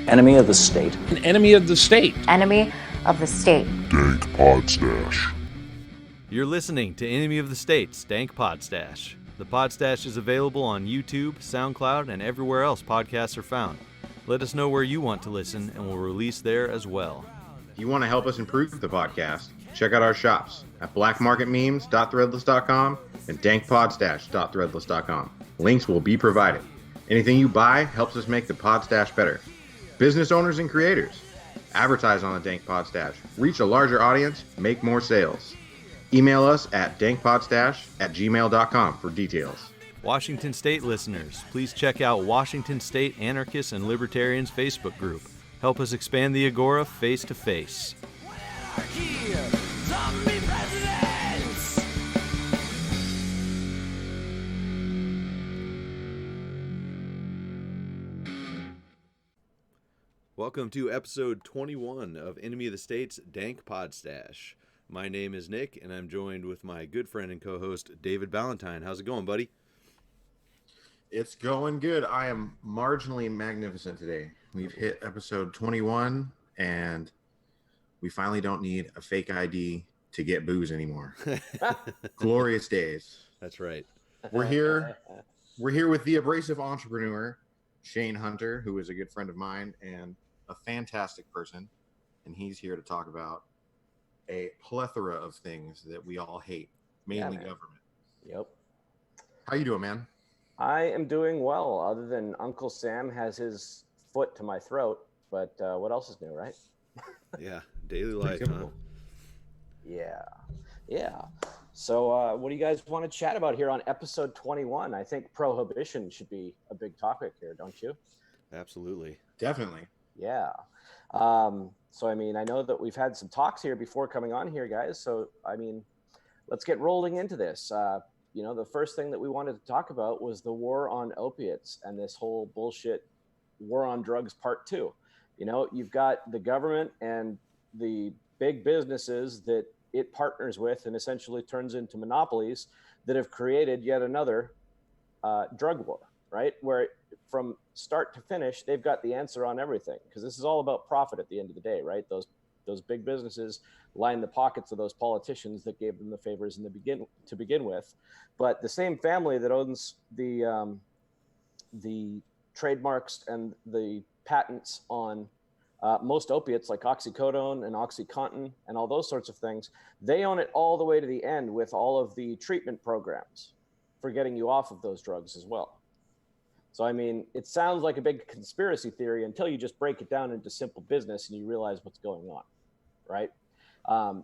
Enemy of the state. An enemy of the state. Enemy of the state. Dank Podstash. You're listening to Enemy of the State's Dank Podstash. The Podstash is available on YouTube, SoundCloud, and everywhere else podcasts are found. Let us know where you want to listen, and we'll release there as well. If you want to help us improve the podcast, check out our shops at blackmarketmemes.threadless.com and dankpodstash.threadless.com. Links will be provided. Anything you buy helps us make the Podstash better. Business owners and creators, advertise on the Dank Podstash. Reach a larger audience, make more sales. Email us at dankpodstash@gmail.com for details. Washington State listeners, please check out Washington State Anarchists and Libertarians Facebook group. Help us expand the Agora face to face. Welcome to episode 21 of Enemy of the State's Dank Podstash. My name is Nick, and I'm joined with my good friend and co-host, David Ballantyne. How's it going, buddy? It's going good. I am marginally magnificent today. We've hit episode 21, and we finally don't need a fake ID to get booze anymore. Glorious days. That's right. We're here with the Abrasive Entrepreneur, Shane Hunter, who is a good friend of mine and a fantastic person, and he's here to talk about a plethora of things that we all hate, mainly government. Yep. How you doing, man? I am doing well, other than Uncle Sam has his foot to my throat, but what else is new, right? Yeah, daily life, huh? Yeah. So what do you guys want to chat about here on episode 21? I think prohibition should be a big topic here, don't you? Absolutely. Definitely. Yeah. So, I mean, I know that we've had some talks here before coming on here, guys. So, I mean, let's get rolling into this. The first thing that we wanted to talk about was the war on opiates and this whole bullshit war on drugs part 2. You know, you've got the government and the big businesses that it partners with and essentially turns into monopolies that have created yet another drug war, right? Where from start to finish, they've got the answer on everything, because this is all about profit at the end of the day, right? Those big businesses line the pockets of those politicians that gave them the favors to begin with. But the same family that owns the trademarks and the patents on most opiates like oxycodone and OxyContin and all those sorts of things, they own it all the way to the end with all of the treatment programs for getting you off of those drugs as well. So, I mean, it sounds like a big conspiracy theory until you just break it down into simple business and you realize what's going on, right?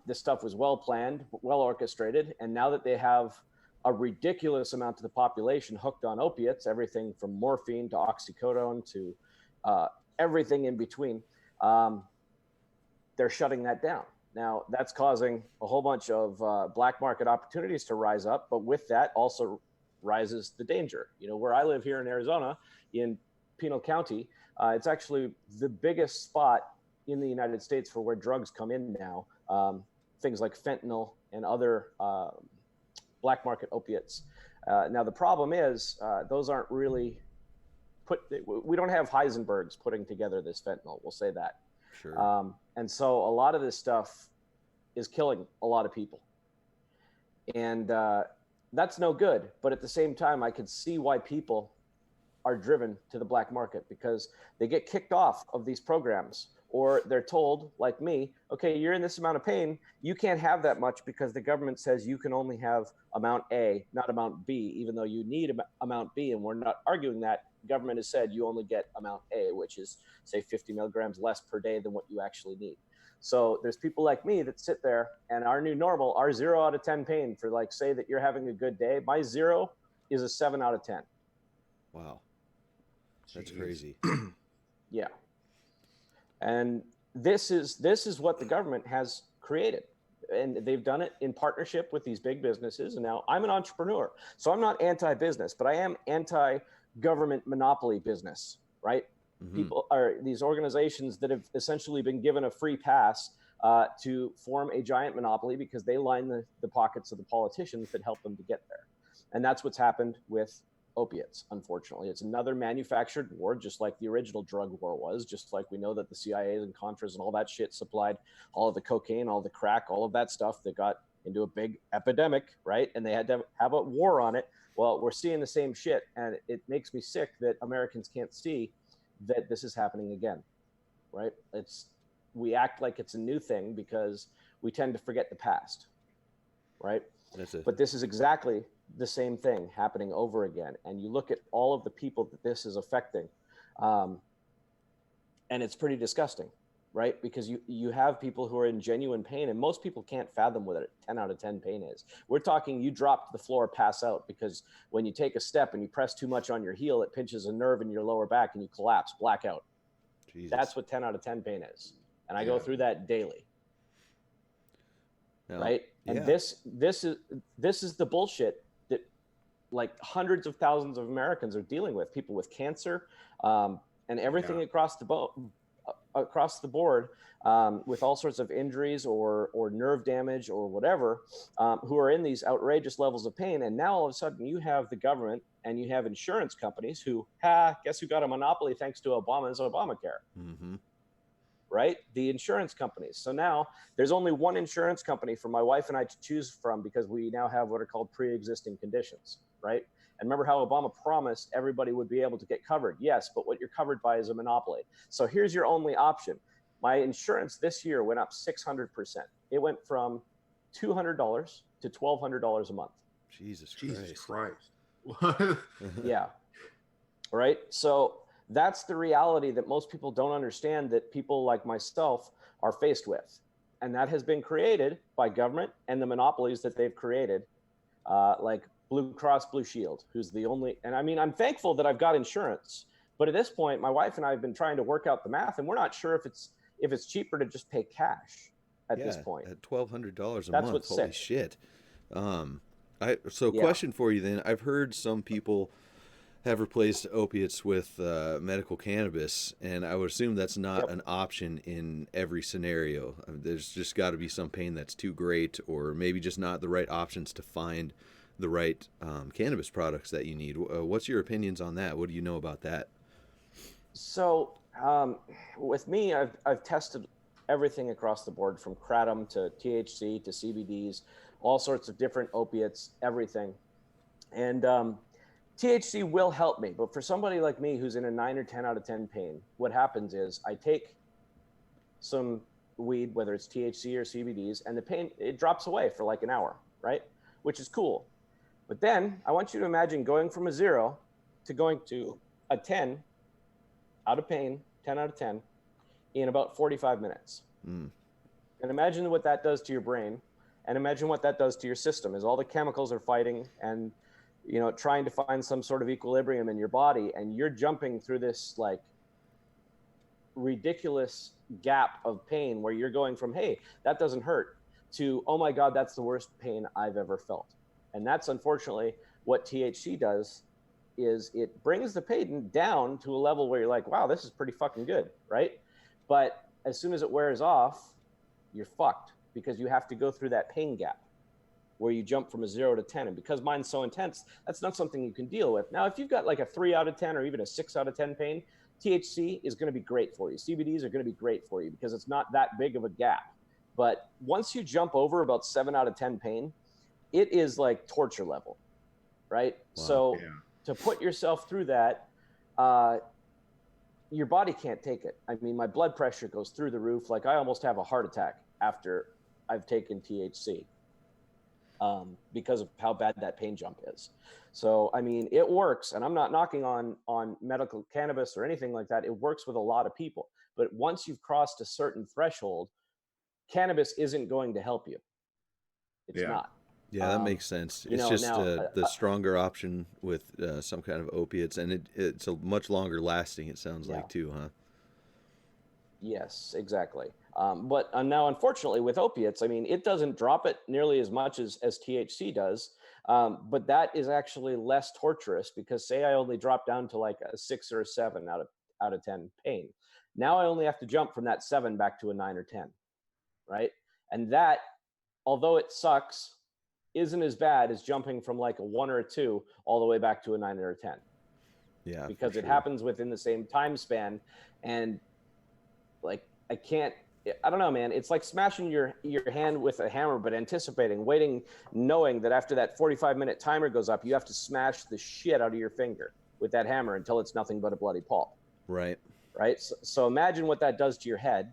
This stuff was well planned, well orchestrated, and now that they have a ridiculous amount of the population hooked on opiates, everything from morphine to oxycodone to everything in between, they're shutting that down. Now, that's causing a whole bunch of black market opportunities to rise up, but with that also rises the danger. You know, where I live here in Arizona, in Pinal County, it's actually the biggest spot in the United States for where drugs come in now. Things like fentanyl and other black market opiates. Now, the problem is those aren't really we don't have Heisenbergs putting together this fentanyl. We'll say that. Sure. And so a lot of this stuff is killing a lot of people. And that's no good. But at the same time, I could see why people are driven to the black market, because they get kicked off of these programs, or they're told, like me, okay, you're in this amount of pain. You can't have that much because the government says you can only have amount A, not amount B, even though you need amount B. And we're not arguing that. Government has said you only get amount A, which is, say, 50 milligrams less per day than what you actually need. So there's people like me that sit there, and our new normal, our 0 out of 10 pain for, like, say that you're having a good day. My 0 is a 7 out of 10. Wow. That's crazy. Yeah. And this is what the government has created. And they've done it in partnership with these big businesses. And now I'm an entrepreneur, so I'm not anti-business, but I am anti-government monopoly business, right? Mm-hmm. People are these organizations that have essentially been given a free pass to form a giant monopoly because they line the pockets of the politicians that help them to get there. And that's what's happened with opiates. Unfortunately, it's another manufactured war, just like the original drug war was, just like we know that the CIA and Contras and all that shit supplied all of the cocaine, all the crack, all of that stuff that got into a big epidemic, right? And they had to have a war on it. Well, we're seeing the same shit, and it makes me sick that Americans can't see that this is happening again, right? We act like it's a new thing because we tend to forget the past, right? But this is exactly the same thing happening over again. And you look at all of the people that this is affecting, and it's pretty disgusting, right? Because you have people who are in genuine pain, and most people can't fathom what a 10 out of 10 pain is. We're talking you drop to the floor, pass out, because when you take a step and you press too much on your heel, it pinches a nerve in your lower back and you collapse, blackout. Jesus. That's what 10 out of 10 pain is. And I go through that daily. No. Right? And this is the bullshit that like hundreds of thousands of Americans are dealing with, people with cancer, and everything across the board, with all sorts of injuries or nerve damage or whatever, who are in these outrageous levels of pain. And now all of a sudden you have the government and you have insurance companies who, guess who got a monopoly thanks to Obama's Obamacare? Mm-hmm. Right? The insurance companies. So now there's only one insurance company for my wife and I to choose from because we now have what are called pre-existing conditions, right? And remember how Obama promised everybody would be able to get covered? Yes, but what you're covered by is a monopoly. So here's your only option. My insurance this year went up 600%. It went from $200 to $1,200 a month. Jesus Christ. Yeah. Right? So that's the reality that most people don't understand, that people like myself are faced with. And that has been created by government and the monopolies that they've created, like Blue Cross Blue Shield, who's the only, and I mean, I'm thankful that I've got insurance, but at this point, my wife and I have been trying to work out the math, and we're not sure if it's cheaper to just pay cash at this point. At $1,200 a That's month, what's holy sick. Shit. Question for you then. I've heard some people have replaced opiates with medical cannabis, and I would assume that's not an option in every scenario. There's just got to be some pain that's too great, or maybe just not the right options to find the right cannabis products that you need. What's your opinions on that? What do you know about that? So with me, I've tested everything across the board, from kratom to THC to CBDs, all sorts of different opiates, everything. And THC will help me, but for somebody like me who's in a 9 or 10 out of 10 pain, what happens is I take some weed, whether it's THC or CBDs, and the pain, it drops away for like an hour, right? Which is cool. But then I want you to imagine going from a 0 to going to a 10 out of pain, 10 out of 10, in about 45 minutes. Mm. And imagine what that does to your brain, and imagine what that does to your system, as all the chemicals are fighting and trying to find some sort of equilibrium in your body, and you're jumping through this like ridiculous gap of pain where you're going from, hey, that doesn't hurt, to, oh my God, that's the worst pain I've ever felt. And that's unfortunately what THC does, is it brings the pain down to a level where you're like, wow, this is pretty fucking good, right? But as soon as it wears off, you're fucked, because you have to go through that pain gap where you jump from a 0 to 10. And because mine's so intense, that's not something you can deal with. Now, if you've got like a 3 out of 10 or even a 6 out of 10 pain, THC is going to be great for you. CBDs are going to be great for you because it's not that big of a gap. But once you jump over about 7 out of 10 pain, it is like torture level, right? Wow. So to put yourself through that, your body can't take it. I mean, my blood pressure goes through the roof. Like I almost have a heart attack after I've taken THC. Because of how bad that pain jump is. So, I mean, it works, and I'm not knocking on medical cannabis or anything like that. It works with a lot of people. But once you've crossed a certain threshold, cannabis isn't going to help you. It's not. Yeah, that makes sense. It's just the stronger option with some kind of opiates, and it's a much longer lasting, it sounds like, too, huh? Yes, exactly. But now, unfortunately, with opiates, I mean, it doesn't drop it nearly as much as THC does. But that is actually less torturous, because say I only drop down to like a 6 or a 7 out of 10 pain. Now I only have to jump from that 7 back to a 9 or 10, right? And that, although it sucks, isn't as bad as jumping from like a 1 or a 2 all the way back to a 9 or a 10. Yeah, because it happens within the same time span. And like, I don't know, man. It's like smashing your hand with a hammer, but anticipating, waiting, knowing that after that 45-minute timer goes up, you have to smash the shit out of your finger with that hammer until it's nothing but a bloody pulp. Right. So imagine what that does to your head,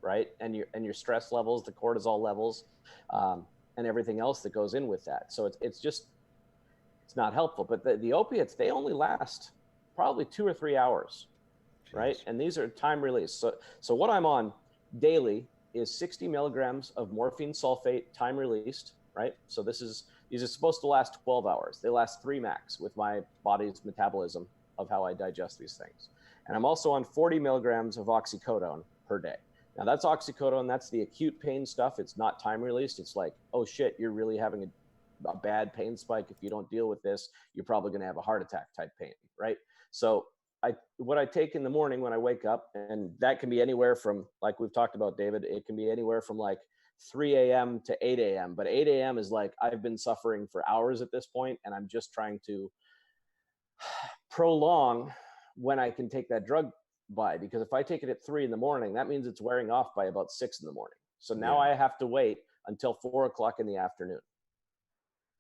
right? And your stress levels, the cortisol levels, and everything else that goes in with that. So it's not helpful. But the opiates, they only last probably 2 or 3 hours, right? And these are time release. So what I'm on daily is 60 milligrams of morphine sulfate, time released, right? So these are supposed to last 12 hours. They last 3 max with my body's metabolism of how I digest these things. And I'm also on 40 milligrams of oxycodone per day. Now that's oxycodone, that's the acute pain stuff. It's not time released. It's like, oh shit, you're really having a bad pain spike. If you don't deal with this, you're probably going to have a heart attack type pain, right? So what I take in the morning when I wake up, and that can be anywhere from, like we've talked about, David, it can be anywhere from like 3 a.m. to 8 a.m. But 8 a.m. is like, I've been suffering for hours at this point, and I'm just trying to prolong when I can take that drug by, because if I take it at 3 in the morning, that means it's wearing off by about 6 in the morning. So now I have to wait until 4 o'clock in the afternoon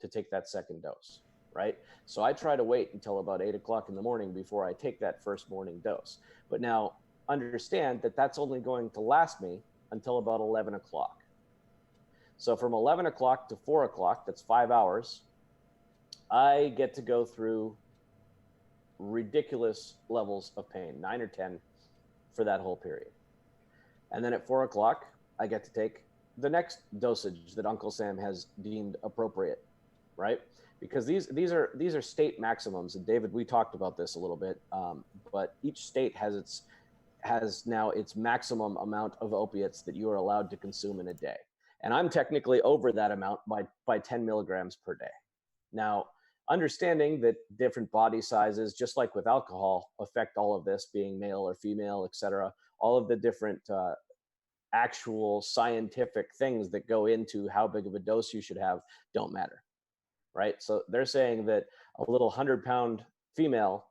to take that second dose, right? So I try to wait until about 8 o'clock in the morning before I take that first morning dose. But now understand that that's only going to last me until about 11 o'clock. So from 11 o'clock to 4 o'clock, that's 5 hours, I get to go through ridiculous levels of pain, 9 or 10 for that whole period. And then at 4 o'clock, I get to take the next dosage that Uncle Sam has deemed appropriate, right? Because these are state maximums. And David, we talked about this a little bit, but each state has now its maximum amount of opiates that you are allowed to consume in a day. And I'm technically over that amount by 10 milligrams per day. Now, understanding that different body sizes, just like with alcohol, affect all of this, being male or female, et cetera, all of the different actual scientific things that go into how big of a dose you should have don't matter, right? So they're saying that a little 100-pound female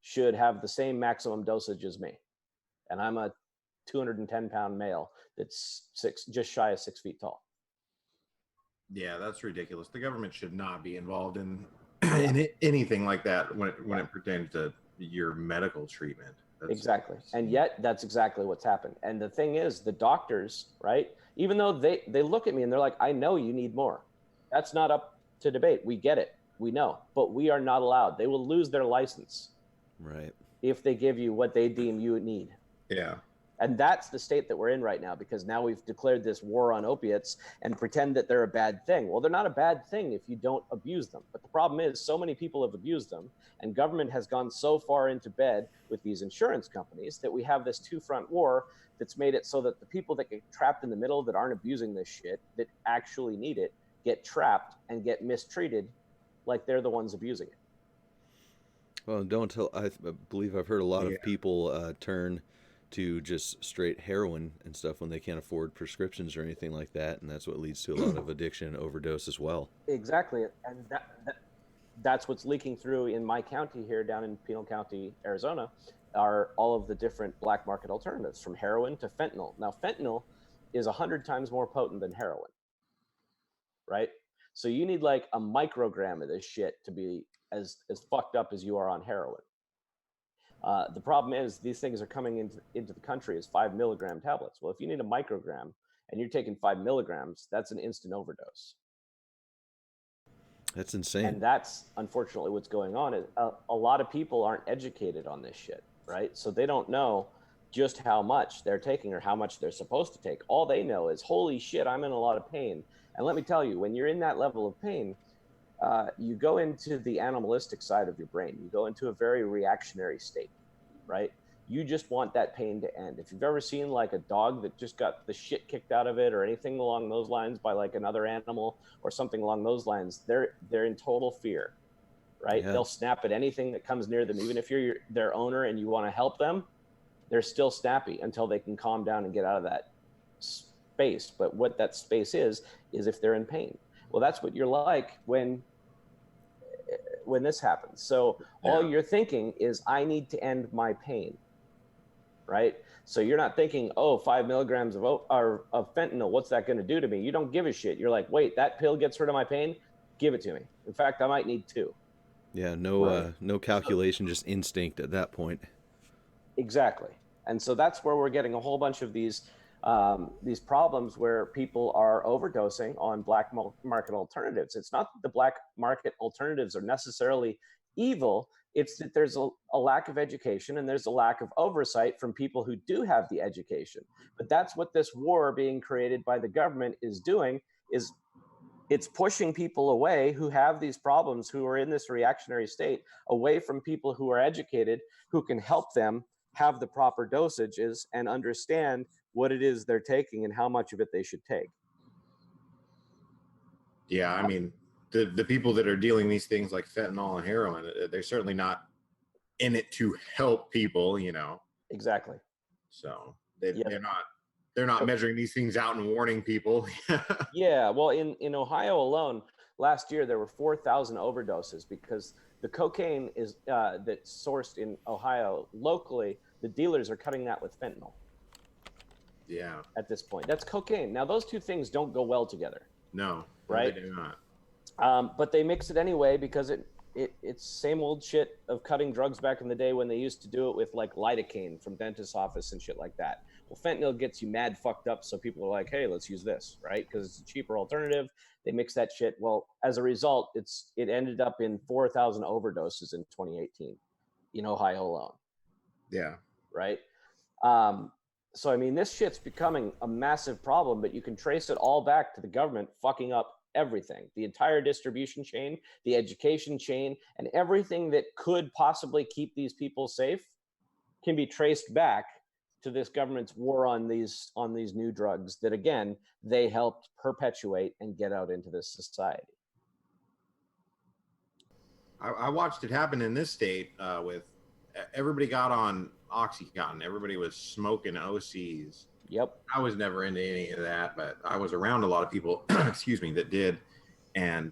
should have the same maximum dosage as me. And I'm a 210-pound male that's just shy of 6 feet tall. Yeah, that's ridiculous. The government should not be involved in anything like that when it pertains to your medical treatment. Exactly. And yet that's exactly what's happened. And the thing is, the doctors, right, even though they look at me and they're like, I know you need more. That's not up to debate. We get it. We know. But we are not allowed. They will lose their license. Right. If they give you what they deem you need. Yeah. And that's the state that we're in right now, because now we've declared this war on opiates and pretend that they're a bad thing. Well, they're not a bad thing if you don't abuse them. But the problem is so many people have abused them, and government has gone so far into bed with these insurance companies that we have this two-front war that's made it so that the people that get trapped in the middle that aren't abusing this shit, that actually need it, get trapped and get mistreated like they're the ones abusing it. Well, I believe I've heard a lot of people turn to just straight heroin and stuff when they can't afford prescriptions or anything like that, and that's what leads to a lot of addiction and overdose as well. Exactly, and that's what's leaking through in my county here, down in Pinal County, Arizona, are all of the different black market alternatives, from heroin to fentanyl. Now, fentanyl is 100 times more potent than heroin, right? So you need like a microgram of this shit to be as fucked up as you are on heroin. The problem is these things are coming into the country as 5 milligram tablets. Well, if you need a microgram and you're taking 5 milligrams, that's an instant overdose. That's insane. And that's unfortunately what's going on. Is a lot of people aren't educated on this shit, right? So they don't know just how much they're taking or how much they're supposed to take. All they know is, holy shit, I'm in a lot of pain. And let me tell you, when you're in that level of pain, you go into the animalistic side of your brain. You go into a very reactionary state, right? You just want that pain to end. If you've ever seen like a dog that just got the shit kicked out of it or anything along those lines by like another animal or something along those lines, they're in total fear, right? Yeah. They'll snap at anything that comes near them. Even if you're their owner and you want to help them, they're still snappy until they can calm down and get out of that space. But what that space is if they're in pain. Well, that's what you're like when this happens. So all you're thinking is, I need to end my pain, right? So you're not thinking, oh, 5 milligrams of fentanyl, what's that going to do to me? You don't give a shit. You're like, wait, that pill gets rid of my pain? Give it to me. In fact, I might need 2. Yeah, no calculation, just instinct at that point. Exactly. And so that's where we're getting a whole bunch of these problems where people are overdosing on black market alternatives. It's not that the black market alternatives are necessarily evil. It's that there's a lack of education, and there's a lack of oversight from people who do have the education. But that's what this war being created by the government is doing, is it's pushing people away who have these problems, who are in this reactionary state, away from people who are educated, who can help them have the proper dosages and understand what it is they're taking and how much of it they should take. Yeah, I mean, the people that are dealing these things like fentanyl and heroin, they're certainly not in it to help people, you know. Exactly. So they're not measuring these things out and warning people. Yeah, well, in Ohio alone, last year there were 4,000 overdoses because the cocaine is that's sourced in Ohio locally. The dealers are cutting that with fentanyl. Yeah. At this point, that's cocaine. Now, those two things don't go well together. No, right? They do not. But they mix it anyway because it's same old shit of cutting drugs back in the day when they used to do it with like lidocaine from dentist's office and shit like that. Well, fentanyl gets you mad fucked up, so people are like, hey, let's use this, right? Because it's a cheaper alternative. They mix that shit. Well, as a result, it ended up in 4,000 overdoses in 2018 in Ohio alone. Yeah. Right. So, I mean, this shit's becoming a massive problem, but you can trace it all back to the government fucking up everything, the entire distribution chain, the education chain, and everything that could possibly keep these people safe can be traced back to this government's war on these new drugs that, again, they helped perpetuate and get out into this society. I watched it happen in this state with everybody got on Oxycontin. Everybody was smoking OCs. Yep. I was never into any of that, but I was around a lot of people, excuse me, that did. And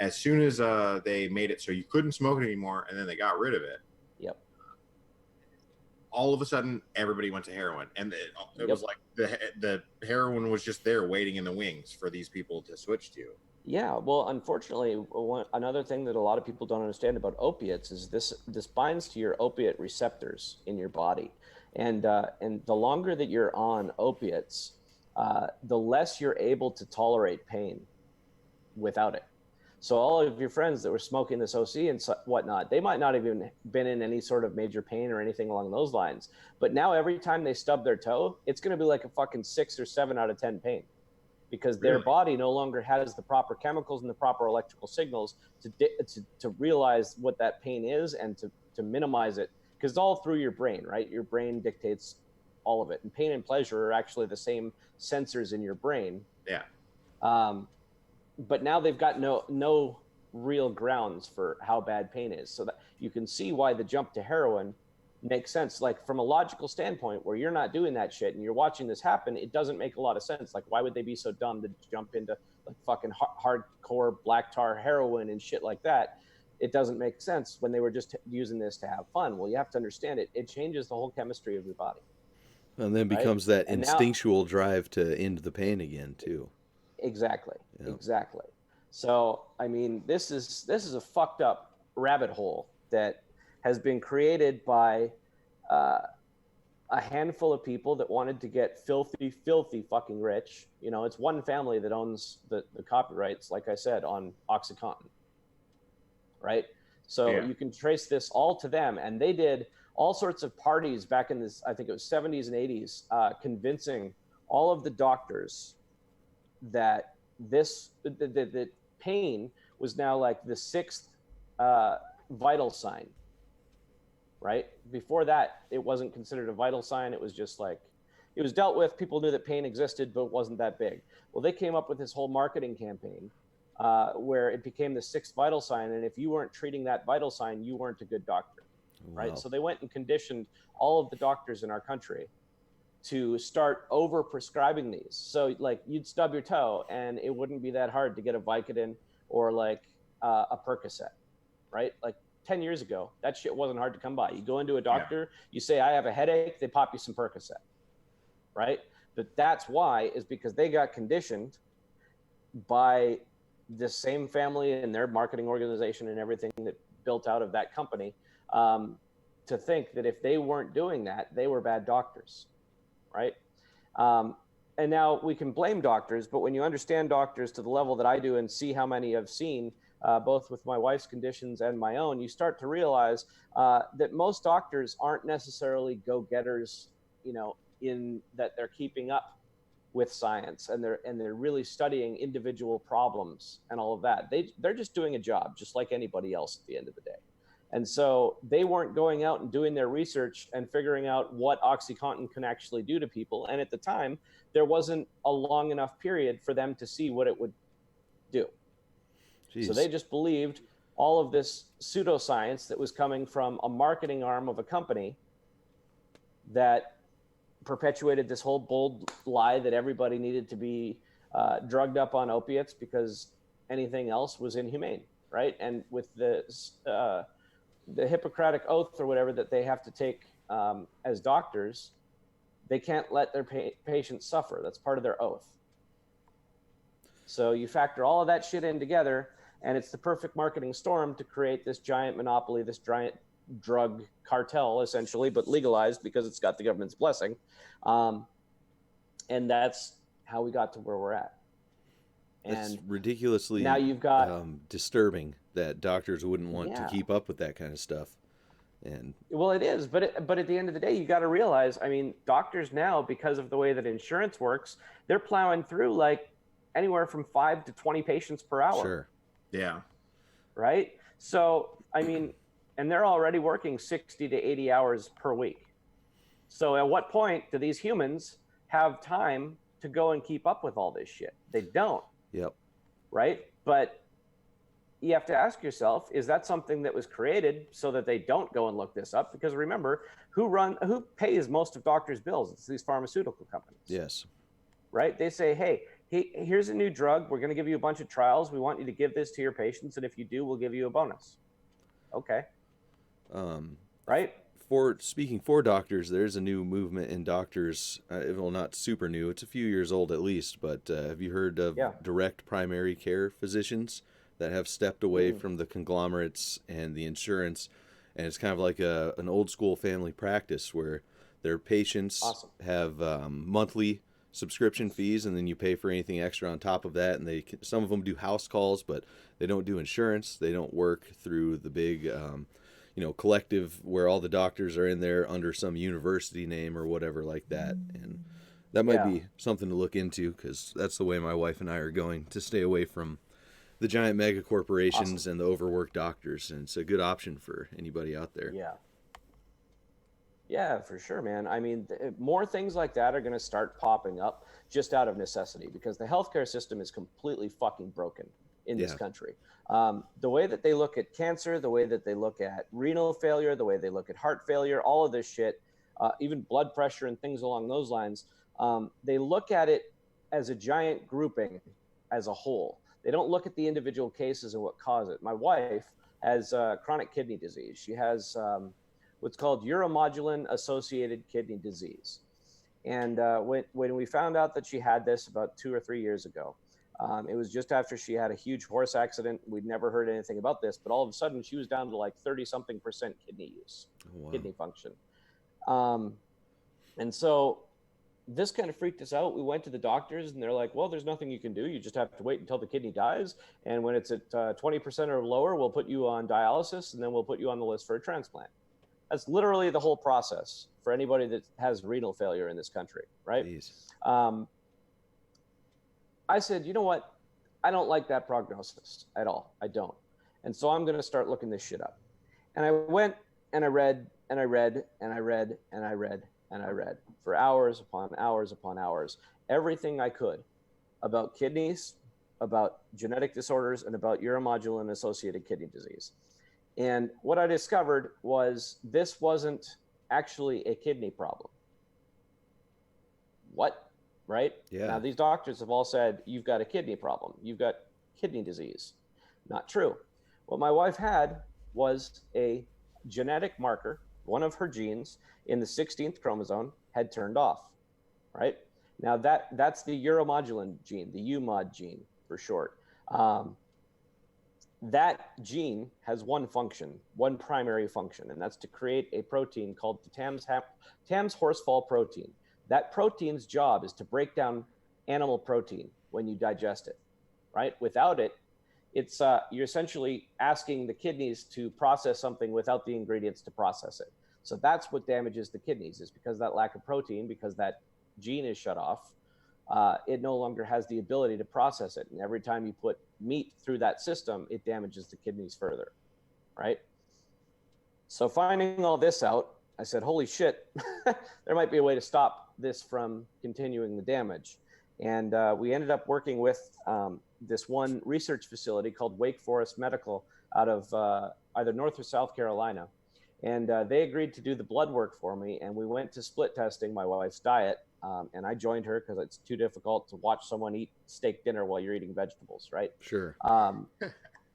as soon as they made it so you couldn't smoke it anymore, and then they got rid of it. Yep. All of a sudden, everybody went to heroin, and it was like the heroin was just there waiting in the wings for these people to switch to. Yeah, well, unfortunately, another thing that a lot of people don't understand about opiates is this binds to your opiate receptors in your body. And the longer that you're on opiates, the less you're able to tolerate pain without it. So all of your friends that were smoking this OC and whatnot, they might not have even been in any sort of major pain or anything along those lines. But now every time they stub their toe, it's going to be like a fucking 6 or 7 out of 10 pain. Because their body no longer has the proper chemicals and the proper electrical signals to realize what that pain is and to minimize it. Because it's all through your brain, right? Your brain dictates all of it. And pain and pleasure are actually the same sensors in your brain. Yeah. But now they've got no real grounds for how bad pain is. So that you can see why the jump to heroin makes sense. Like from a logical standpoint, where you're not doing that shit and you're watching this happen, it doesn't make a lot of sense. Like, why would they be so dumb to jump into like fucking hardcore black tar heroin and shit like that? It doesn't make sense when they were just using this to have fun. Well, you have to understand it changes the whole chemistry of your body. And then becomes that instinctual drive to end the pain again too. Exactly. So, I mean, this is a fucked up rabbit hole that has been created by a handful of people that wanted to get filthy fucking rich. You know, it's one family that owns the copyrights, like I said, on OxyContin, right? So you can trace this all to them. And they did all sorts of parties back in this, I think it was 70s and 80s, convincing all of the doctors that that pain was now like the 6th vital sign. Right? Before that, it wasn't considered a vital sign. It was just like, it was dealt with. People knew that pain existed, but it wasn't that big. Well, they came up with this whole marketing campaign where it became the 6th vital sign. And if you weren't treating that vital sign, you weren't a good doctor. Wow. Right? So they went and conditioned all of the doctors in our country to start over prescribing these. So like you'd stub your toe and it wouldn't be that hard to get a Vicodin or like a Percocet, right? Like 10 years ago, that shit wasn't hard to come by. You go into a doctor, you say, I have a headache, they pop you some Percocet, right? But that's why, is because they got conditioned by the same family and their marketing organization and everything that built out of that company, to think that if they weren't doing that, they were bad doctors, right? And now we can blame doctors, but when you understand doctors to the level that I do and see how many I've seen, both with my wife's conditions and my own, you start to realize that most doctors aren't necessarily go-getters, you know, in that they're keeping up with science and they're really studying individual problems and all of that. They're just doing a job just like anybody else at the end of the day. And so they weren't going out and doing their research and figuring out what OxyContin can actually do to people. And at the time, there wasn't a long enough period for them to see what it would do. Jeez. So they just believed all of this pseudoscience that was coming from a marketing arm of a company that perpetuated this whole bold lie that everybody needed to be drugged up on opiates because anything else was inhumane, right? And with the Hippocratic oath or whatever that they have to take as doctors, they can't let their patients suffer. That's part of their oath. So you factor all of that shit in together, and it's the perfect marketing storm to create this giant monopoly, this giant drug cartel, essentially, but legalized because it's got the government's blessing. And that's how we got to where we're at. And it's ridiculously now you've got disturbing that doctors wouldn't want to keep up with that kind of stuff. And well, it is, but at the end of the day, you got to realize, I mean, doctors now, because of the way that insurance works, they're plowing through like anywhere from 5 to 20 patients per hour. Sure. Yeah. Right. So, I mean, and they're already working 60 to 80 hours per week. So at what point do these humans have time to go and keep up with all this shit? They don't. Yep. Right. But you have to ask yourself, is that something that was created so that they don't go and look this up? Because remember, who pays most of doctors' bills? It's these pharmaceutical companies. Yes. Right. They say, hey, here's a new drug. We're going to give you a bunch of trials. We want you to give this to your patients. And if you do, we'll give you a bonus. Okay. Right. Speaking for doctors, there's a new movement in doctors. Well, not super new. It's a few years old at least. But have you heard of direct primary care physicians that have stepped away from the conglomerates and the insurance? And it's kind of like an old school family practice where their patients have monthly subscription fees, and then you pay for anything extra on top of that. And some of them do house calls, but they don't do insurance. They don't work through the big collective where all the doctors are in there under some university name or whatever like that. And that might be something to look into, because that's the way my wife and I are going, to stay away from the giant mega corporations and the overworked doctors. And it's a good option for anybody out there. Yeah, for sure, man. I mean, more things like that are going to start popping up just out of necessity, because the healthcare system is completely fucking broken in this country. The way that they look at cancer, the way that they look at renal failure, the way they look at heart failure, all of this shit, even blood pressure and things along those lines, they look at it as a giant grouping as a whole. They don't look at the individual cases and what caused it. My wife has chronic kidney disease. She has what's called uromodulin-associated kidney disease. And when we found out that she had this about 2 or 3 years ago, it was just after she had a huge horse accident. We'd never heard anything about this, but all of a sudden she was down to like 30-something% kidney use, kidney function. And so this kind of freaked us out. We went to the doctors and they're like, well, there's nothing you can do. You just have to wait until the kidney dies. And when it's at 20% or lower, we'll put you on dialysis, and then we'll put you on the list for a transplant. That's literally the whole process for anybody that has renal failure in this country, right? I said, you know what? I don't like that prognosis at all. I don't. And so I'm going to start looking this shit up. And I went and I read and I read and I read and I read and I read for hours upon hours upon hours, everything I could about kidneys, about genetic disorders, and about uromodulin-associated kidney disease. And what I discovered was this wasn't actually a kidney problem. what? Right? Yeah. Now, these doctors have all said, you've got a kidney problem. You've got kidney disease. Not true. What my wife had was a genetic marker. One of her genes in the 16th chromosome had turned off, right? Now, that's the uromodulin gene, the UMOD gene for short. That gene has one function, one primary function, and that's to create a protein called the TAMS horsefall protein. That protein's job is to break down animal protein when you digest it, right? Without it, it's you're essentially asking the kidneys to process something without the ingredients to process it. So that's what damages the kidneys, is because that lack of protein, because that gene is shut off, it no longer has the ability to process it. And every time you put meat through that system, it damages the kidneys further, right? So finding all this out, I said, holy shit, there might be a way to stop this from continuing the damage. And we ended up working with this one research facility called Wake Forest Medical out of either North or South Carolina. And they agreed to do the blood work for me. And we went to split testing my wife's diet. And I joined her because it's too difficult to watch someone eat steak dinner while you're eating vegetables, right? Sure.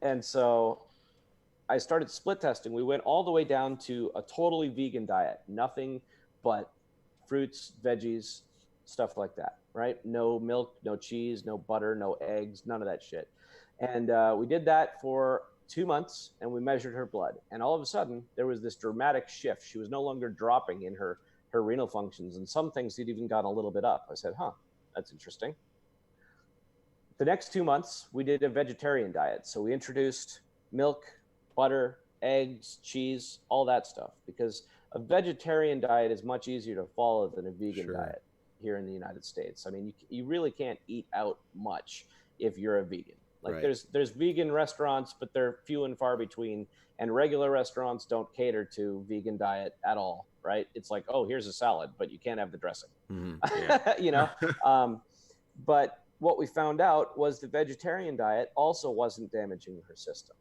And so I started split testing. We went all the way down to a totally vegan diet, nothing but fruits, veggies, stuff like that, right? No milk, no cheese, no butter, no eggs, none of that shit. And we did that for 2 months, and we measured her blood. And all of a sudden, there was this dramatic shift. She was no longer dropping in her renal functions, and some things had even gone a little bit up. I said, that's interesting. The next 2 months, we did a vegetarian diet. So we introduced milk, butter, eggs, cheese, all that stuff, because a vegetarian diet is much easier to follow than a vegan diet here in the United States. I mean, you really can't eat out much if you're a vegan. Like there's vegan restaurants, but they're few and far between, and regular restaurants don't cater to vegan diet at all, right? It's like, oh, here's a salad, but you can't have the dressing. You know? But what we found out was the vegetarian diet also wasn't damaging her system,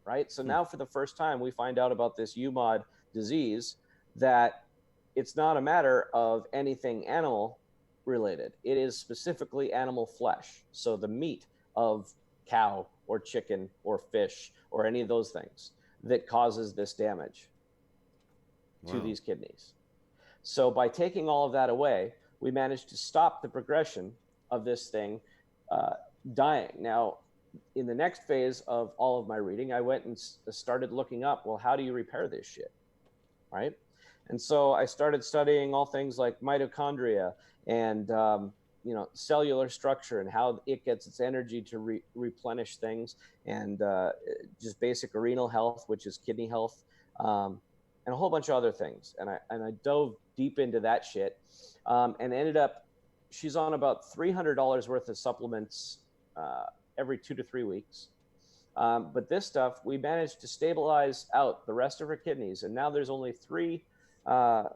right? So now for the first time, we find out about this UMOD disease, that it's not a matter of anything animal related. It is specifically animal flesh. So the meat of cow or chicken or fish or any of those things that causes this damage to these kidneys. So by taking all of that away, we managed to stop the progression of this thing dying. Now, in the next phase of all of my reading, I went and started looking up, well, how do you repair this shit, right? And so I started studying all things like mitochondria and cellular structure and how it gets its energy to replenish things, and just basic renal health, which is kidney health, and a whole bunch of other things. And I dove deep into that shit, and ended up, she's on about $300 worth of supplements every 2 to 3 weeks. But this stuff, we managed to stabilize out the rest of her kidneys. And now there's only 3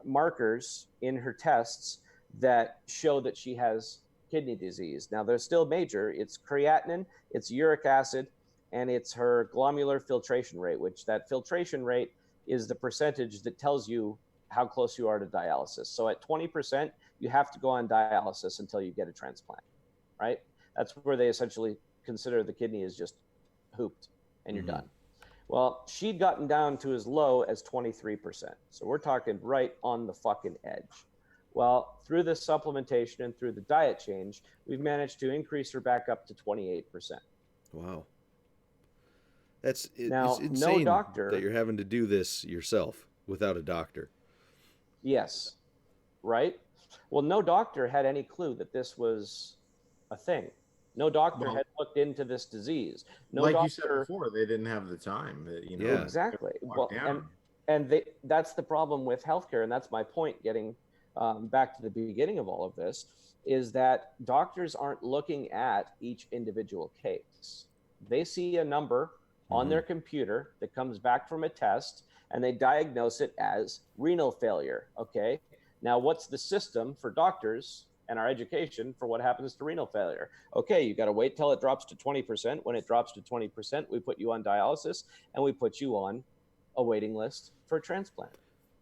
markers in her tests that show that she has kidney disease. Now, they're still major. It's creatinine, it's uric acid, and it's her glomerular filtration rate, which that filtration rate is the percentage that tells you how close you are to dialysis. So at 20%, you have to go on dialysis until you get a transplant, right? That's where they essentially consider the kidney is just hooped and you're done. Well, she'd gotten down to as low as 23%. So we're talking right on the fucking edge. Well, through this supplementation and through the diet change, we've managed to increase her back up to 28%. Wow. It's insane no doctor, that you're having to do this yourself without a doctor. Yes. Right? Well, no doctor had any clue that this was a thing. No doctor had looked into this disease. No like doctor, you said before, they didn't have the time. Exactly. Well, and that's the problem with healthcare, and that's my point. Getting back to the beginning of all of this, is that doctors aren't looking at each individual case. They see a number on their computer that comes back from a test, and they diagnose it as renal failure. Okay. Now, what's the system for doctors and our education for what happens to renal failure? Okay, you got to wait till it drops to 20%. When it drops to 20%, we put you on dialysis and we put you on a waiting list for a transplant.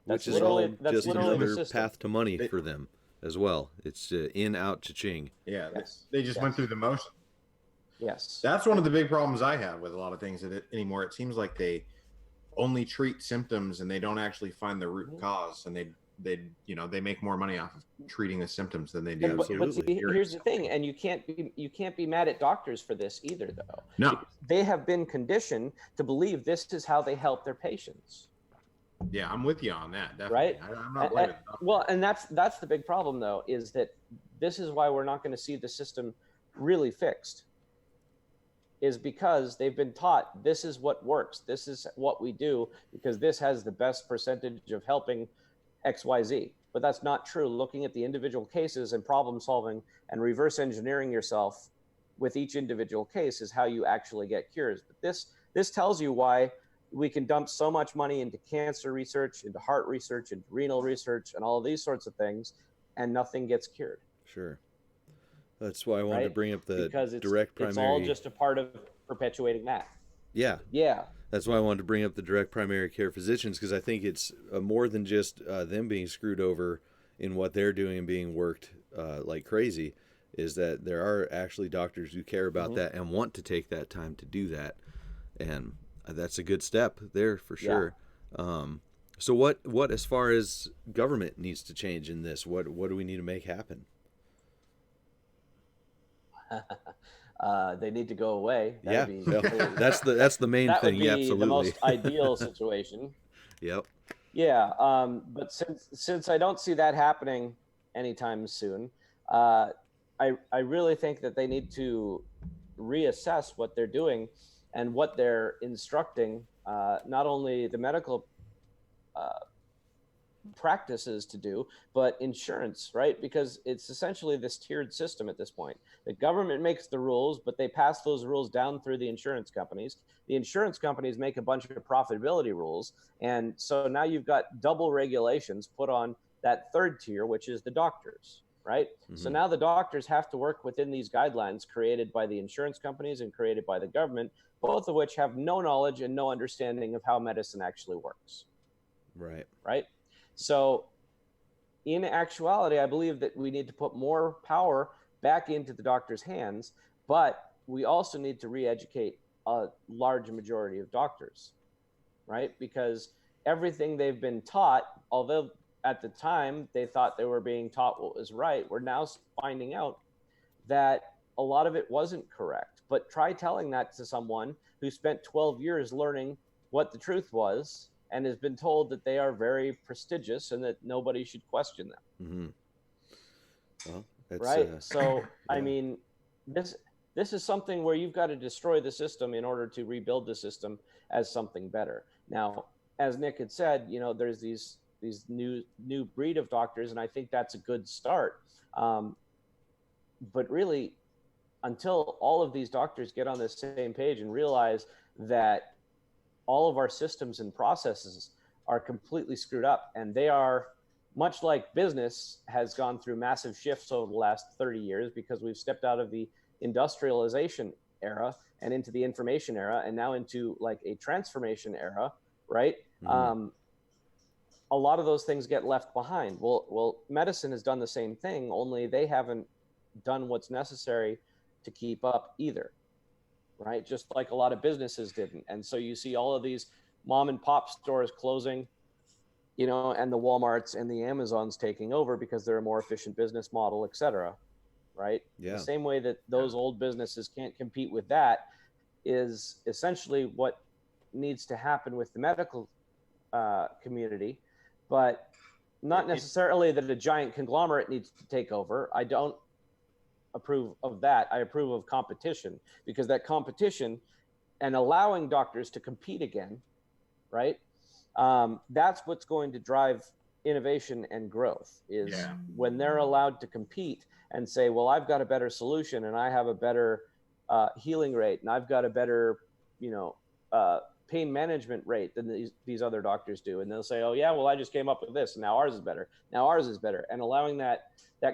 Which is all just another path to money for them. as well. It's in, out, cha-ching. Yeah, Yes. they just went through the motion. Yes. That's one of the big problems I have with a lot of things anymore. It seems like they only treat symptoms and they don't actually find the root cause, and they make more money off of treating the symptoms than they do. But see, here's the thing, and you can't be mad at doctors for this either, though. No, they have been conditioned to believe this is how they help their patients. Yeah, I'm with you on that. Definitely. Right? I'm not blaming doctors. Well, and that's the big problem, though, is that this is why we're not going to see the system really fixed. Is because they've been taught this is what works, this is what we do, because this has the best percentage of helping XYZ. But that's not true. Looking at the individual cases and problem solving and reverse engineering yourself with each individual case is how you actually get cures. But this tells you why we can dump so much money into cancer research, into heart research, into renal research, and all of these sorts of things, and nothing gets cured. Sure. That's why I wanted to bring up the direct primary. It's all just a part of perpetuating that. Yeah. Yeah. That's why I wanted to bring up the direct primary care physicians, because I think it's more than just them being screwed over in what they're doing and being worked like crazy, is that there are actually doctors who care about that and want to take that time to do that. And that's a good step there for sure. Yeah. So what as far as government needs to change in this, what do we need to make happen? They need to go away. That'd that's the main thing. Yeah, absolutely. The most ideal situation. Yep. Yeah, but since I don't see that happening anytime soon, I really think that they need to reassess what they're doing and what they're instructing, not only the medical practices to do, but insurance, right? Because it's essentially this tiered system at this point. The government makes the rules, but they pass those rules down through the insurance companies. The insurance companies make a bunch of profitability rules. And so now you've got double regulations put on that third tier, which is the doctors, right? Mm-hmm. So now the doctors have to work within these guidelines created by the insurance companies and created by the government, both of which have no knowledge and no understanding of how medicine actually works. Right. Right. So in actuality, I believe that we need to put more power back into the doctor's hands, but we also need to re-educate a large majority of doctors, right? Because everything they've been taught, although at the time they thought they were being taught what was right, we're now finding out that a lot of it wasn't correct. But try telling that to someone who spent 12 years learning what the truth was and has been told that they are very prestigious and that nobody should question them. Mm-hmm. Well, right. So, yeah. I mean, this is something where you've got to destroy the system in order to rebuild the system as something better. Now, as Nick had said, there's these new breed of doctors, and I think that's a good start. But really, until all of these doctors get on the same page and realize that all of our systems and processes are completely screwed up, and they are, much like business has gone through massive shifts over the last 30 years because we've stepped out of the industrialization era and into the information era and now into like a transformation era, right? Mm-hmm. A lot of those things get left behind. Well, medicine has done the same thing, only they haven't done what's necessary to keep up either. Right? Just like a lot of businesses didn't. And so you see all of these mom and pop stores closing, and the Walmarts and the Amazons taking over because they're a more efficient business model, et cetera. Right? Yeah. The same way that those old businesses can't compete with that is essentially what needs to happen with the medical community, but not necessarily that a giant conglomerate needs to take over. I don't approve of that. I approve of competition, because that competition and allowing doctors to compete again, right? That's what's going to drive innovation and growth, is when they're allowed to compete and say, well, I've got a better solution and I have a better healing rate and I've got a better, pain management rate than these other doctors do. And they'll say, oh yeah, well, I just came up with this and now ours is better. Now ours is better. And allowing that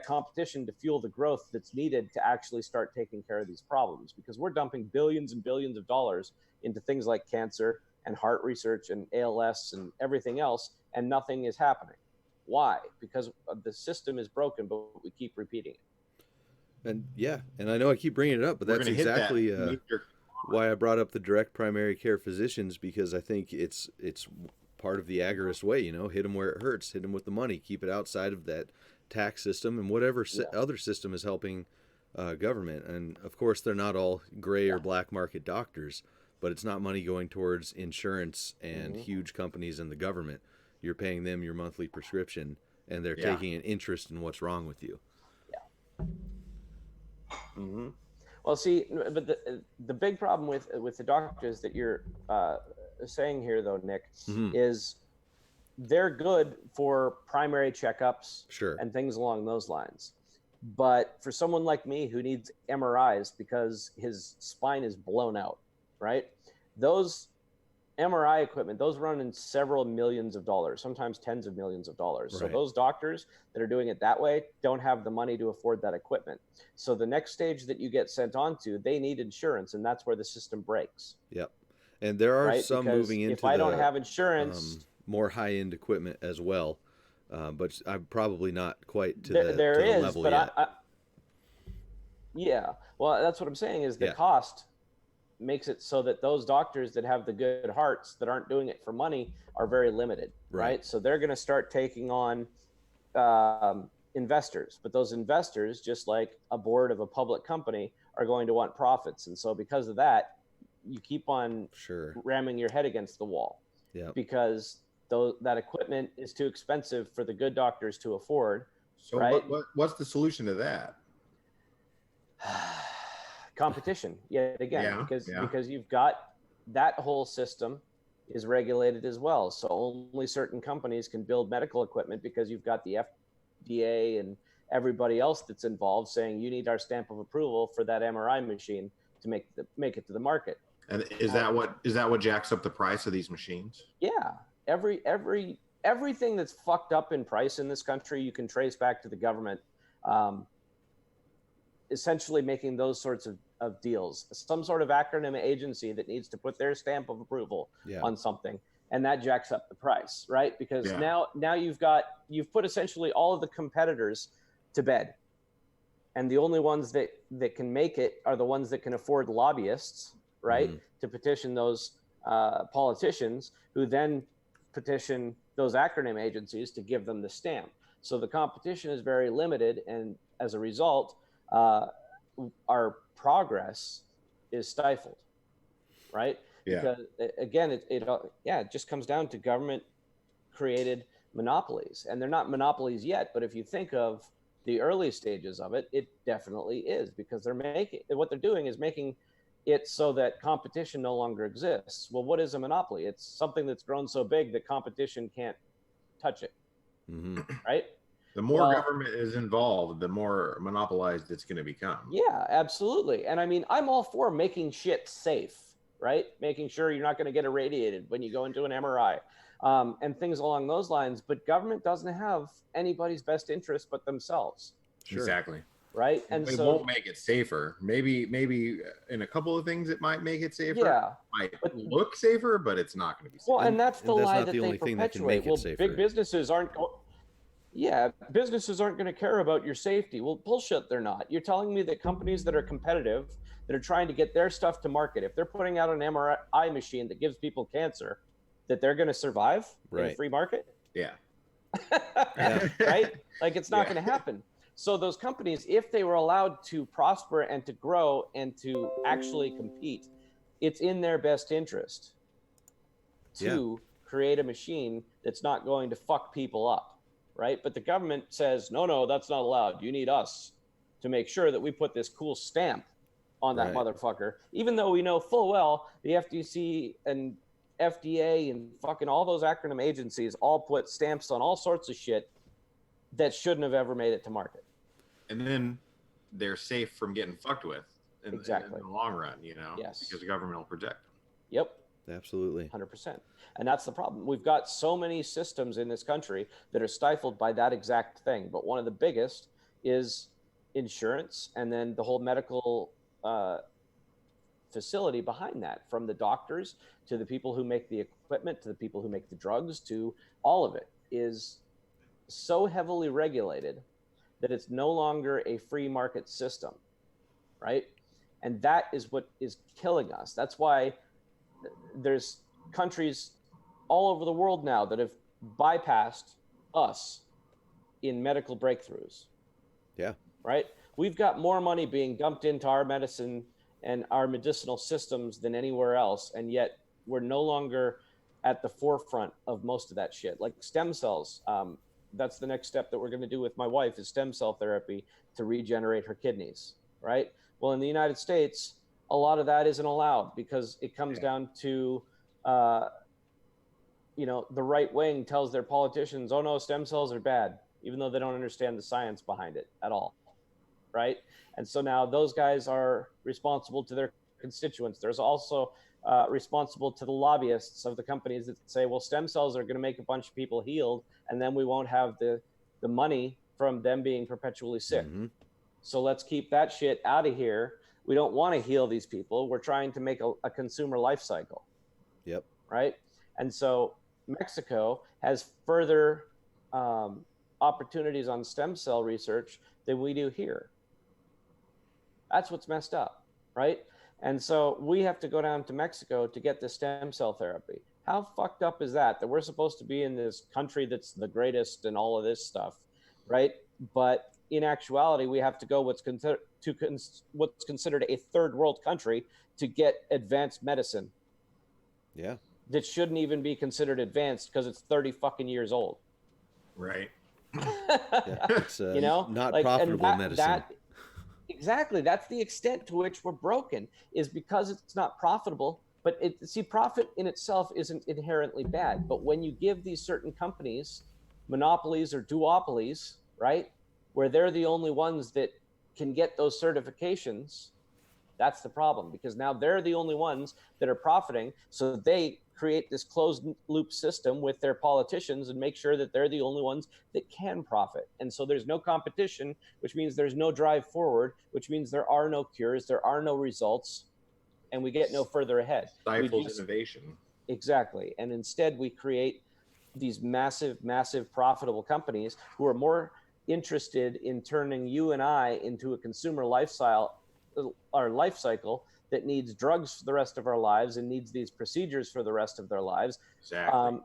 competition to fuel the growth that's needed to actually start taking care of these problems, because we're dumping billions and billions of dollars into things like cancer and heart research and ALS and everything else, and nothing is happening. Why? Because the system is broken, but we keep repeating it. And I know I keep bringing it up, but We're that's gonna hit that exactly major- why I brought up the direct primary care physicians, because I think it's part of the agorist way, hit them where it hurts, hit them with the money, keep it outside of that tax system and whatever other system is helping government. And of course, they're not all gray or black market doctors, but it's not money going towards insurance and huge companies and the government. You're paying them your monthly prescription, and they're taking an interest in what's wrong with you. Well, see, but the big problem with the doctors that you're saying here, though, Nick, is they're good for primary checkups and things along those lines. But for someone like me who needs MRIs because his spine is blown out, right? Those MRI equipment, those run in several millions of dollars, sometimes tens of millions of dollars. So those doctors that are doing it that way don't have the money to afford that equipment. So the next stage that you get sent on to, they need insurance, and that's where the system breaks. Yep. And there are some because moving into if I don't have insurance, more high-end equipment as well, but I'm probably not quite to the level but yet. Well, that's what I'm saying is the cost makes it so that those doctors that have the good hearts that aren't doing it for money are very limited, right? So they're going to start taking on investors, but those investors, just like a board of a public company, are going to want profits. And so because of that, you keep on ramming your head against the wall because that equipment is too expensive for the good doctors to afford. So what's the solution to that? Competition yet again, because you've got that whole system is regulated as well. So only certain companies can build medical equipment because you've got the FDA and everybody else that's involved saying you need our stamp of approval for that MRI machine to make it to the market. And is that what jacks up the price of these machines? Yeah, everything that's fucked up in price in this country you can trace back to the government essentially making those sorts of deals, some sort of acronym agency that needs to put their stamp of approval on something, and that jacks up the price, right? Because now you've put essentially all of the competitors to bed, and the only ones that can make it are the ones that can afford lobbyists, right, to petition those politicians who then petition those acronym agencies to give them the stamp. So the competition is very limited, and as a result, our progress is stifled, right? Because again, it just comes down to government created monopolies, and they're not monopolies yet. But if you think of the early stages of it, it definitely is, because what they're doing is making it so that competition no longer exists. Well, what is a monopoly? It's something that's grown so big that competition can't touch it, right? The more government is involved, the more monopolized it's going to become. Yeah, absolutely. And I mean, I'm all for making shit safe, right? Making sure you're not going to get irradiated when you go into an MRI and things along those lines. But government doesn't have anybody's best interest but themselves. Exactly. Right. And it won't make it safer. Maybe in a couple of things it might make it safer. Yeah. It might look safer, but it's not going to be safer. Well, and that's the lie that they perpetuate. Well, big businesses aren't. Businesses aren't going to care about your safety. Well, bullshit, they're not. You're telling me that companies that are competitive, that are trying to get their stuff to market, if they're putting out an MRI machine that gives people cancer, that they're going to survive in a free market? Yeah. Right? Like, it's not going to happen. So those companies, if they were allowed to prosper and to grow and to actually compete, it's in their best interest to create a machine that's not going to fuck people up. Right? But the government says, no, that's not allowed. You need us to make sure that we put this cool stamp on that motherfucker, even though we know full well the FTC and FDA and fucking all those acronym agencies all put stamps on all sorts of shit that shouldn't have ever made it to market. And then they're safe from getting fucked with in the long run, Yes. Because the government will protect them. Yep. Absolutely. 100%. And that's the problem. We've got so many systems in this country that are stifled by that exact thing. But one of the biggest is insurance, and then the whole medical facility behind that, from the doctors to the people who make the equipment, to the people who make the drugs, to all of it is so heavily regulated that it's no longer a free market system, right? And that is what is killing us. That's why there's countries all over the world now that have bypassed us in medical breakthroughs. Yeah. Right? We've got more money being dumped into our medicine and our medicinal systems than anywhere else, and yet we're no longer at the forefront of most of that shit. Like stem cells, that's the next step that we're going to do with my wife is stem cell therapy to regenerate her kidneys, right? Well, in the United States, a lot of that isn't allowed because it comes down to the right wing tells their politicians, oh no, stem cells are bad, even though they don't understand the science behind it at all, right? And so now those guys are responsible to their constituents. There's also responsible to the lobbyists of the companies that say, well, stem cells are going to make a bunch of people healed, and then we won't have the money from them being perpetually sick. Mm-hmm. So let's keep that shit out of here. We don't want to heal these people. We're trying to make a consumer life cycle. Yep. Right? And so Mexico has further opportunities on stem cell research than we do here. That's what's messed up, right? And so we have to go down to Mexico to get the stem cell therapy. How fucked up is that we're supposed to be in this country that's the greatest and all of this stuff, right? But in actuality, we have to go what's considered a third world country to get advanced medicine. Yeah. That shouldn't even be considered advanced because it's 30 fucking years old. Right. Yeah, it's not like, profitable medicine. Exactly. That's the extent to which we're broken, is because it's not profitable. But profit in itself isn't inherently bad. But when you give these certain companies monopolies or duopolies, right, where they're the only ones that can get those certifications, that's the problem, because now they're the only ones that are profiting. So they create this closed loop system with their politicians and make sure that they're the only ones that can profit. And so there's no competition, which means there's no drive forward, which means there are no cures, there are no results, and we get no further ahead. Stifles innovation. Exactly. And instead we create these massive, massive profitable companies who are more interested in turning you and I into a consumer lifestyle, our life cycle, that needs drugs for the rest of our lives and needs these procedures for the rest of their lives. Exactly.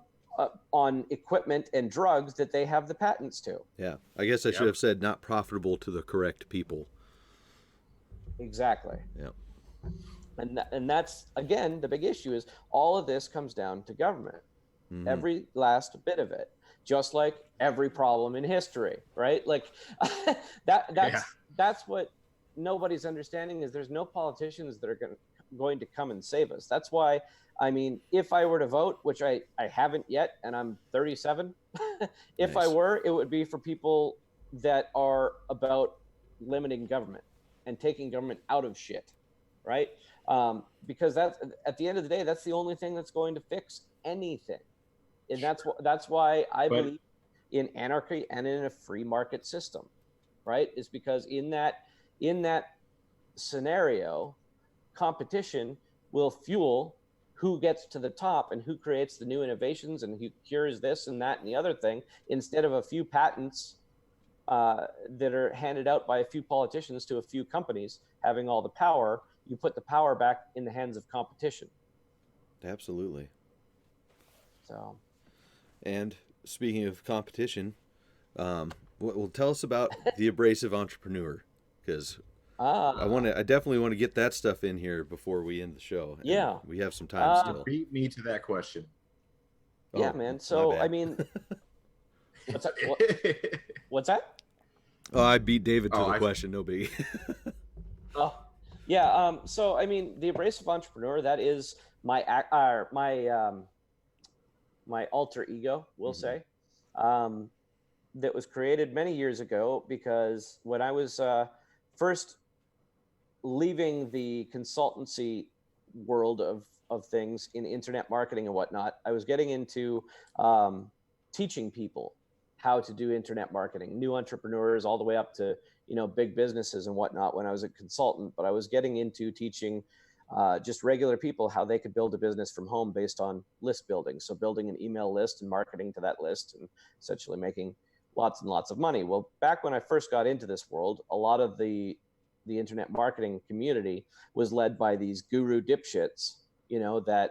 On equipment and drugs that they have the patents to. Yeah. I guess I should have said not profitable to the correct people. Exactly. Yeah. And that's, again, the big issue is all of this comes down to government. Mm-hmm. Every last bit of it. Just like every problem in history, right? Like that's what nobody's understanding, is there's no politicians that are going to come and save us. That's why, I mean, if I were to vote, which I haven't yet, and I'm 37, if I were, it would be for people that are about limiting government and taking government out of shit, right? Because that's, at the end of the day, that's the only thing that's going to fix anything. And that's why I believe in anarchy and in a free market system, right? Is because in that scenario, competition will fuel who gets to the top and who creates the new innovations and who cures this and that and the other thing, instead of a few patents that are handed out by a few politicians to a few companies having all the power. You put the power back in the hands of competition. Absolutely. So, and speaking of competition, well, tell us about the Abrasive Entrepreneur, because I definitely want to get that stuff in here before we end the show. Yeah, we have some time still. Beat me to that question. Yeah, man. So I mean, what's that? What's that? Oh, I beat David to the question. No biggie. Oh, yeah. So I mean, the Abrasive Entrepreneur, that is my alter ego, we'll say, that was created many years ago, because when I was first leaving the consultancy world of things in internet marketing and whatnot, I was getting into teaching people how to do internet marketing, new entrepreneurs all the way up to, big businesses and whatnot when I was a consultant. But I was getting into teaching just regular people how they could build a business from home based on list building. So building an email list and marketing to that list, and essentially making lots and lots of money. Well, back when I first got into this world, a lot of the internet marketing community was led by these guru dipshits, that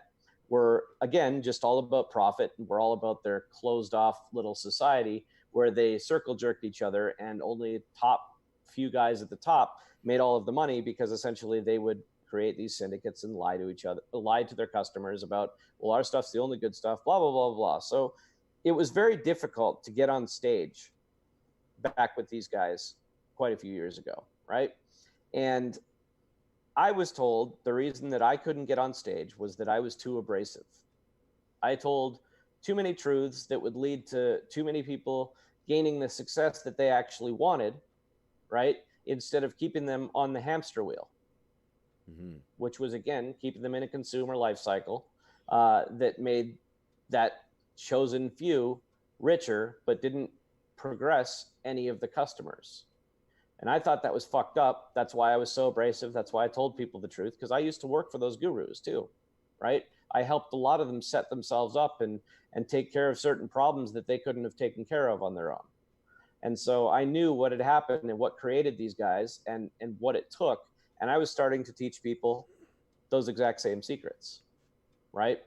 were, again, just all about profit, and were all about their closed off little society where they circle jerked each other, and only top few guys at the top made all of the money, because essentially they would create these syndicates and lie to each other, lie to their customers about, well, our stuff's the only good stuff, blah, blah, blah, blah. So it was very difficult to get on stage back with these guys quite a few years ago, right? And I was told the reason that I couldn't get on stage was that I was too abrasive. I told too many truths that would lead to too many people gaining the success that they actually wanted, right? Instead of keeping them on the hamster wheel, which was, again, keeping them in a consumer life cycle that made that chosen few richer, but didn't progress any of the customers. And I thought that was fucked up. That's why I was so abrasive. That's why I told people the truth, because I used to work for those gurus too, right? I helped a lot of them set themselves up and take care of certain problems that they couldn't have taken care of on their own. And so I knew what had happened and what created these guys and what it took. And I was starting to teach people those exact same secrets, right?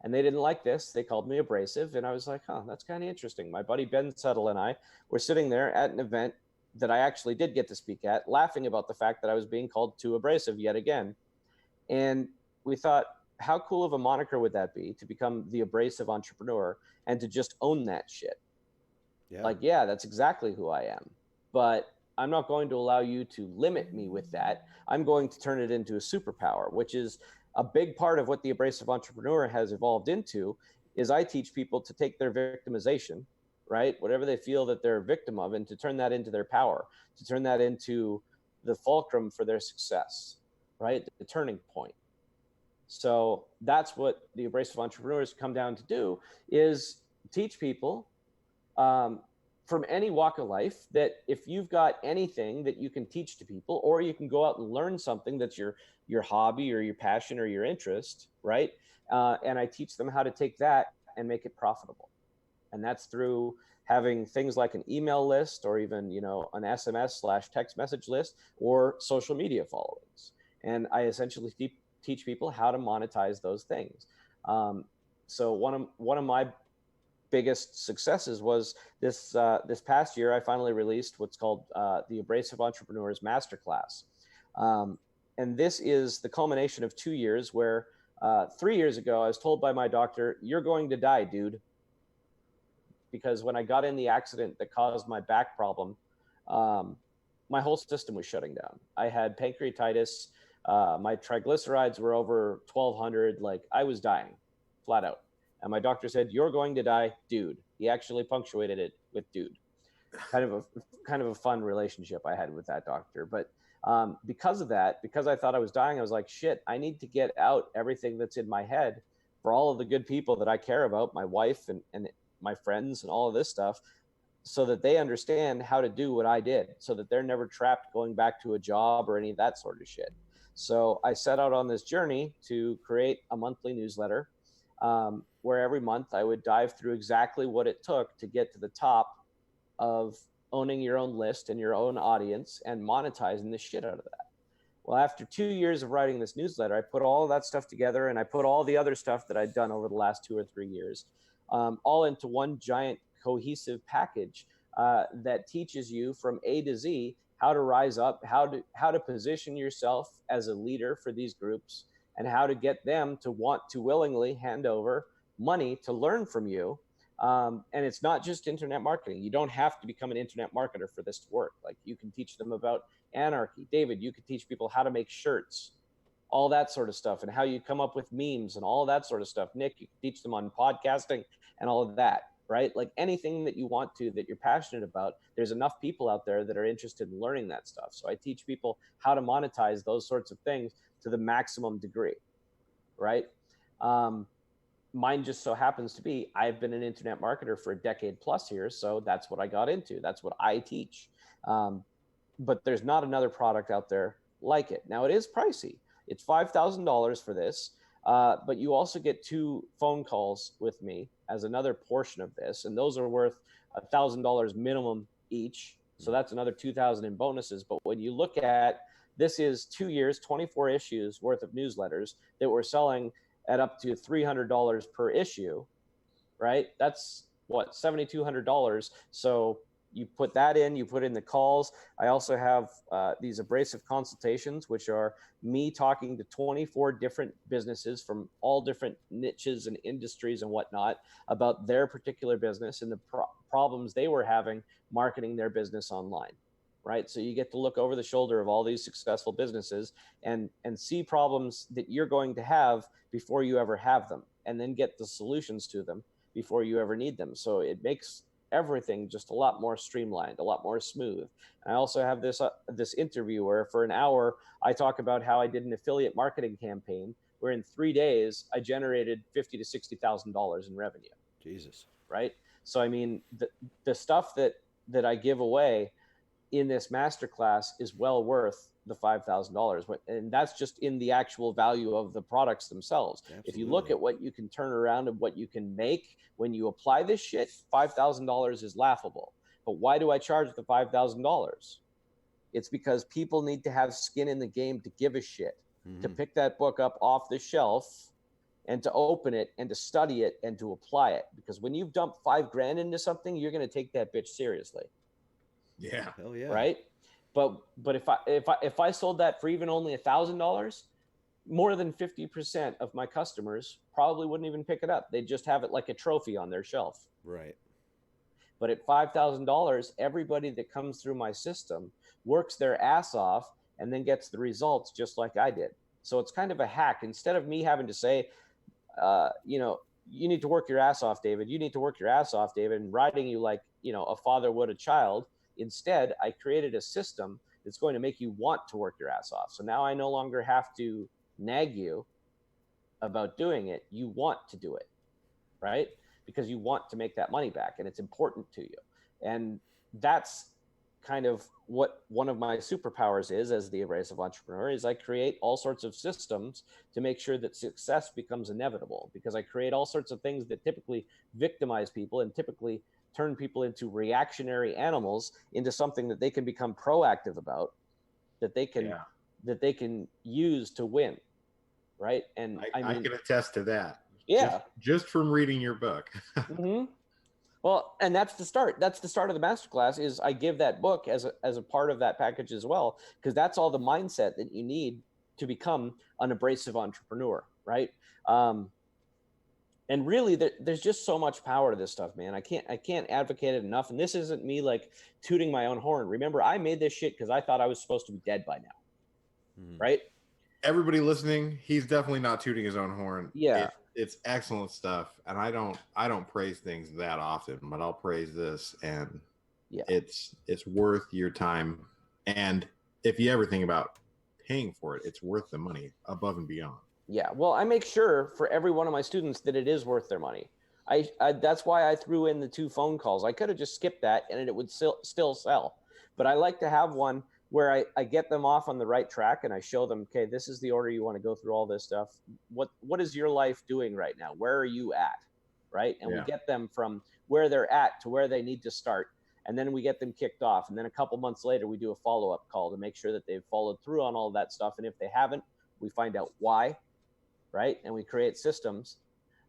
And they didn't like this. They called me abrasive. And I was like, that's kind of interesting. My buddy Ben Settle and I were sitting there at an event that I actually did get to speak at, laughing about the fact that I was being called too abrasive yet again. And we thought, how cool of a moniker would that be, to become the Abrasive Entrepreneur and to just own that shit? Yeah, that's exactly who I am. But I'm not going to allow you to limit me with that. I'm going to turn it into a superpower, which is a big part of what the Abrasive Entrepreneur has evolved into. Is I teach people to take their victimization, right? Whatever they feel that they're a victim of, and to turn that into their power, to turn that into the fulcrum for their success, right? The turning point. So that's what the Abrasive Entrepreneurs come down to do, is teach people from any walk of life that if you've got anything that you can teach to people, or you can go out and learn something that's your hobby or your passion or your interest, right? And I teach them how to take that and make it profitable. And that's through having things like an email list, or even, an SMS/text message list, or social media followings. And I essentially teach people how to monetize those things. So one of my biggest successes was this past year. I finally released what's called the Abrasive Entrepreneurs Masterclass. And this is the culmination of 2 years where 3 years ago, I was told by my doctor, "You're going to die, dude." Because when I got in the accident that caused my back problem, my whole system was shutting down. I had pancreatitis. My triglycerides were over 1,200. Like, I was dying flat out. And my doctor said, "You're going to die, dude." He actually punctuated it with "dude." Kind of a fun relationship I had with that doctor. But because of that, because I thought I was dying, I was like, shit, I need to get out everything that's in my head for all of the good people that I care about, my wife and my friends and all of this stuff, so that they understand how to do what I did, so that they're never trapped going back to a job or any of that sort of shit. So I set out on this journey to create a monthly newsletter where every month I would dive through exactly what it took to get to the top of owning your own list and your own audience and monetizing the shit out of that. Well, after 2 years of writing this newsletter, I put all of that stuff together, and I put all the other stuff that I'd done over the last 2 or 3 years all into one giant cohesive package that teaches you from A to Z how to rise up, how to position yourself as a leader for these groups, and how to get them to want to willingly hand over money to learn from you. And it's not just internet marketing. You don't have to become an internet marketer for this to work. Like, you can teach them about anarchy. David, you could teach people how to make shirts, all that sort of stuff, and how you come up with memes and all that sort of stuff. Nick, you can teach them on podcasting and all of that, right? Like, anything that you want to, that you're passionate about, there's enough people out there that are interested in learning that stuff. So I teach people how to monetize those sorts of things to the maximum degree, right? Mine just so happens to be, I've been an internet marketer for a decade plus here, so that's what I got into. That's what I teach. But there's not another product out there like it. Now, it is pricey. It's $5,000 for this. But you also get 2 phone calls with me as another portion of this, and those are worth $1,000 minimum each. So that's another 2,000 in bonuses. But when you look at this, is 2 years, 24 issues worth of newsletters that we're selling at up to $300 per issue, right? That's what, $7,200. So you put that in, you put in the calls. I also have these abrasive consultations, which are me talking to 24 different businesses from all different niches and industries and whatnot about their particular business and the problems they were having marketing their business online, right? So you get to look over the shoulder of all these successful businesses and see problems that you're going to have before you ever have them, and then get the solutions to them before you ever need them. So it makes everything just a lot more streamlined, a lot more smooth. And I also have this interview where for an hour I talk about how I did an affiliate marketing campaign where in 3 days I generated $50,000 to $60,000 in revenue. Jesus. Right. So I mean, the stuff that I give away in this masterclass is well worth the $5,000, and that's just in the actual value of the products themselves. Absolutely. If you look at what you can turn around and what you can make when you apply this shit, $5,000 is laughable. But why do I charge the $5,000? It's because people need to have skin in the game to give a shit, to pick that book up off the shelf and to open it and to study it and to apply it. Because when you've dumped $5,000 into something, you're going to take that bitch seriously. Yeah. Hell yeah. Right. But if I sold that for even only $1,000, more than 50% of my customers probably wouldn't even pick it up. They'd just have it like a trophy on their shelf. Right. But at $5,000, everybody that comes through my system works their ass off and then gets the results just like I did. So it's kind of a hack. Instead of me having to say, you need to work your ass off, David. You need to work your ass off, David, and riding you like, a father would a child. Instead, I created a system that's going to make you want to work your ass off. So now I no longer have to nag you about doing it. You want to do it, right? Because you want to make that money back and it's important to you. And that's kind of what one of my superpowers is as the Abrasive Entrepreneur, is I create all sorts of systems to make sure that success becomes inevitable, because I create all sorts of things that typically victimize people and typically turn people into reactionary animals into something that they can become proactive about, that they can use to win, right? And I can attest to that. Yeah, just from reading your book. Mm-hmm. Well, and that's the start. That's the start of the masterclass. Is I give that book as a part of that package as well, because that's all the mindset that you need to become an abrasive entrepreneur, right? And really, there's just so much power to this stuff, man. I can't advocate it enough. And this isn't me like tooting my own horn. Remember, I made this shit because I thought I was supposed to be dead by now, right? Everybody listening, he's definitely not tooting his own horn. Yeah, it's excellent stuff, and I don't praise things that often, but I'll praise this, and it's worth your time. And if you ever think about paying for it, it's worth the money above and beyond. Yeah, well, I make sure for every one of my students that it is worth their money. I that's why I threw in the 2 phone calls. I could have just skipped that and it would still sell. But I like to have one where I get them off on the right track and I show them, okay, this is the order you want to go through all this stuff. What is your life doing right now? Where are you at? Right? And we get them from where they're at to where they need to start. And then we get them kicked off. And then a couple months later, we do a follow-up call to make sure that they've followed through on all that stuff. And if they haven't, we find out why. Right? And we create systems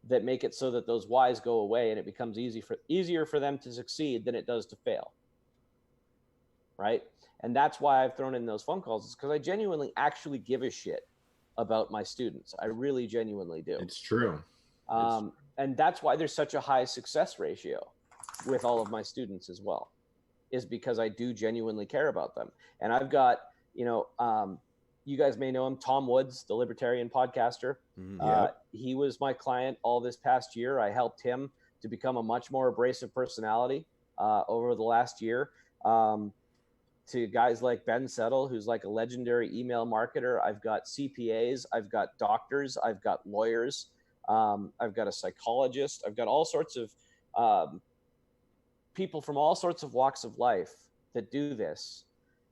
that make it so that those whys go away and it becomes easier for them to succeed than it does to fail. Right? And that's why I've thrown in those phone calls, is because I genuinely actually give a shit about my students. I really genuinely do. It's true. And that's why there's such a high success ratio with all of my students as well, is because I do genuinely care about them. And I've got, you guys may know him, Tom Woods, the libertarian podcaster. He was my client all this past year. I helped him to become a much more abrasive personality over the last year. To guys like Ben Settle, who's like a legendary email marketer. I've got CPAs, I've got doctors, I've got lawyers, I've got a psychologist. I've got all sorts of people from all sorts of walks of life that do this.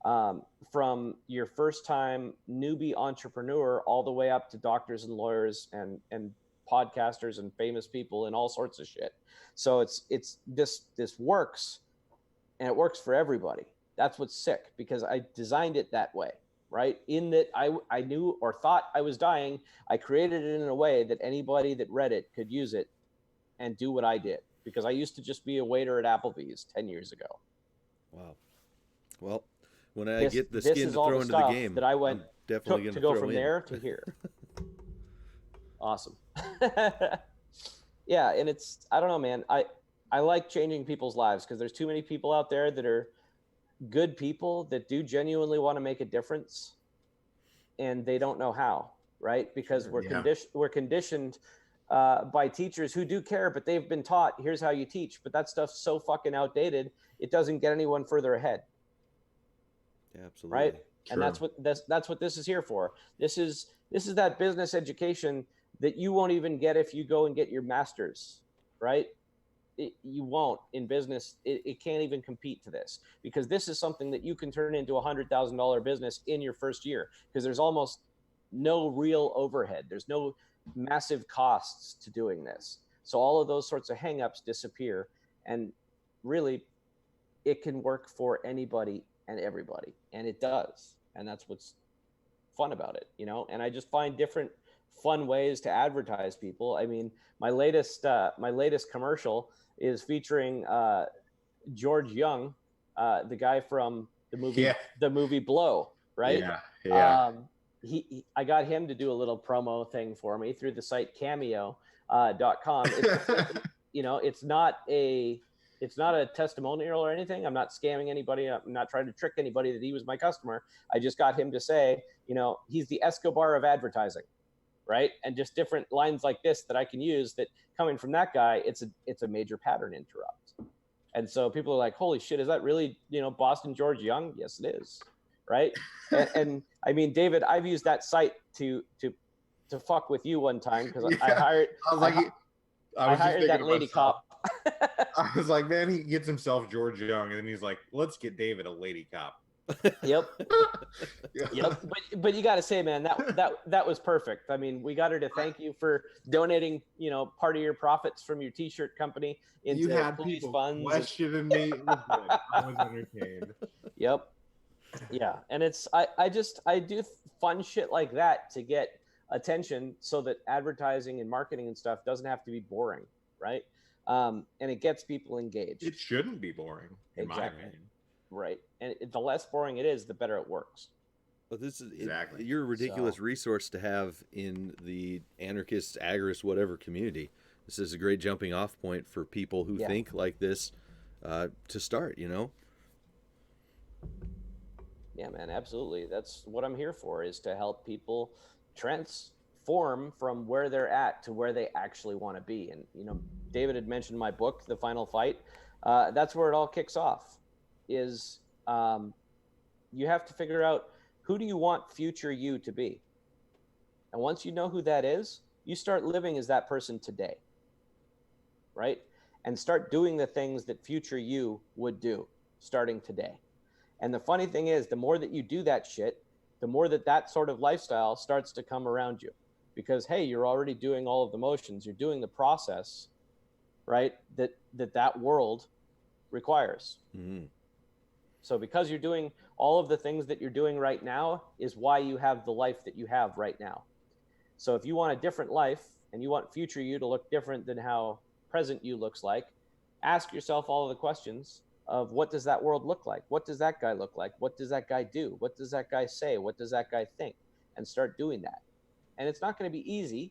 from your first time newbie entrepreneur all the way up to doctors and lawyers and podcasters and famous people and all sorts of shit. So it's this works, and it works for everybody. That's what's sick, because I designed it that way, right? In that I knew or thought I was dying. I created it in a way that anybody that read it could use it and do what I did, because I used to just be a waiter at Applebee's 10 years ago. Wow. Well, when I get the skin to throw into the game, that I went I'm definitely to go from there to here. Awesome. Yeah, and it's, I don't know, man. I like changing people's lives, because there's too many people out there that are good people that do genuinely want to make a difference, and they don't know how, right? Because we're conditioned by teachers who do care, but they've been taught, here's how you teach. But that stuff's so fucking outdated, it doesn't get anyone further ahead. Yeah, absolutely. Right. Sure. And that's what this is here for. This is that business education that you won't even get if you go and get your master's, right? You won't in business. It can't even compete to this, because this is something that you can turn into $100,000 business in your first year, because there's almost no real overhead. There's no massive costs to doing this. So all of those sorts of hangups disappear, and really it can work for anybody and everybody, and it does. And that's what's fun about it, you know? And I just find different fun ways to advertise people. I mean, my latest commercial is featuring George Young, the guy from the movie Blow, right? Yeah. I got him to do a little promo thing for me through the site cameo.com. You know, it's not a testimonial or anything. I'm not scamming anybody. I'm not trying to trick anybody that he was my customer. I just got him to say, you know, he's the Escobar of advertising, right? And just different lines like this that I can use, that coming from that guy, it's a major pattern interrupt. And so people are like, holy shit, is that really, you know, Boston George Young? Yes, it is. Right. and I mean, David, I've used that site to fuck with you one time, because I hired that lady cop. I was like, man, he gets himself George Young, and then he's like, let's get David a lady cop. Yep. Yep. But you got to say, man, that was perfect. I mean, we got her to thank you for donating, you know, part of your profits from your T-shirt company into police funds. Questioning me. It was good. I was entertained. Yep. Yeah. And it's, I do fun shit like that to get attention, so that advertising and marketing and stuff doesn't have to be boring. Right. And it gets people engaged. It shouldn't be boring, in my opinion. Right. And the less boring it is, the better it works. Well, this is exactly. You're a ridiculous resource to have in the anarchist, agorist, whatever community. This is a great jumping off point for people who think like this to start, you know? Yeah, man, absolutely. That's what I'm here for, is to help people transform from where they're at to where they actually want to be. And, you know, David had mentioned my book, The Final Fight. That's where it all kicks off, is you have to figure out, who do you want future you to be? And once you know who that is, you start living as that person today, right? And start doing the things that future you would do starting today. And the funny thing is, the more that you do that shit, the more that sort of lifestyle starts to come around you, because, hey, you're already doing all of the motions. You're doing the process, right? That world requires. Mm-hmm. So because you're doing all of the things that you're doing right now is why you have the life that you have right now. So if you want a different life and you want future you to look different than how present you looks like, ask yourself all of the questions of, what does that world look like? What does that guy look like? What does that guy do? What does that guy say? What does that guy think? And start doing that. And it's not going to be easy,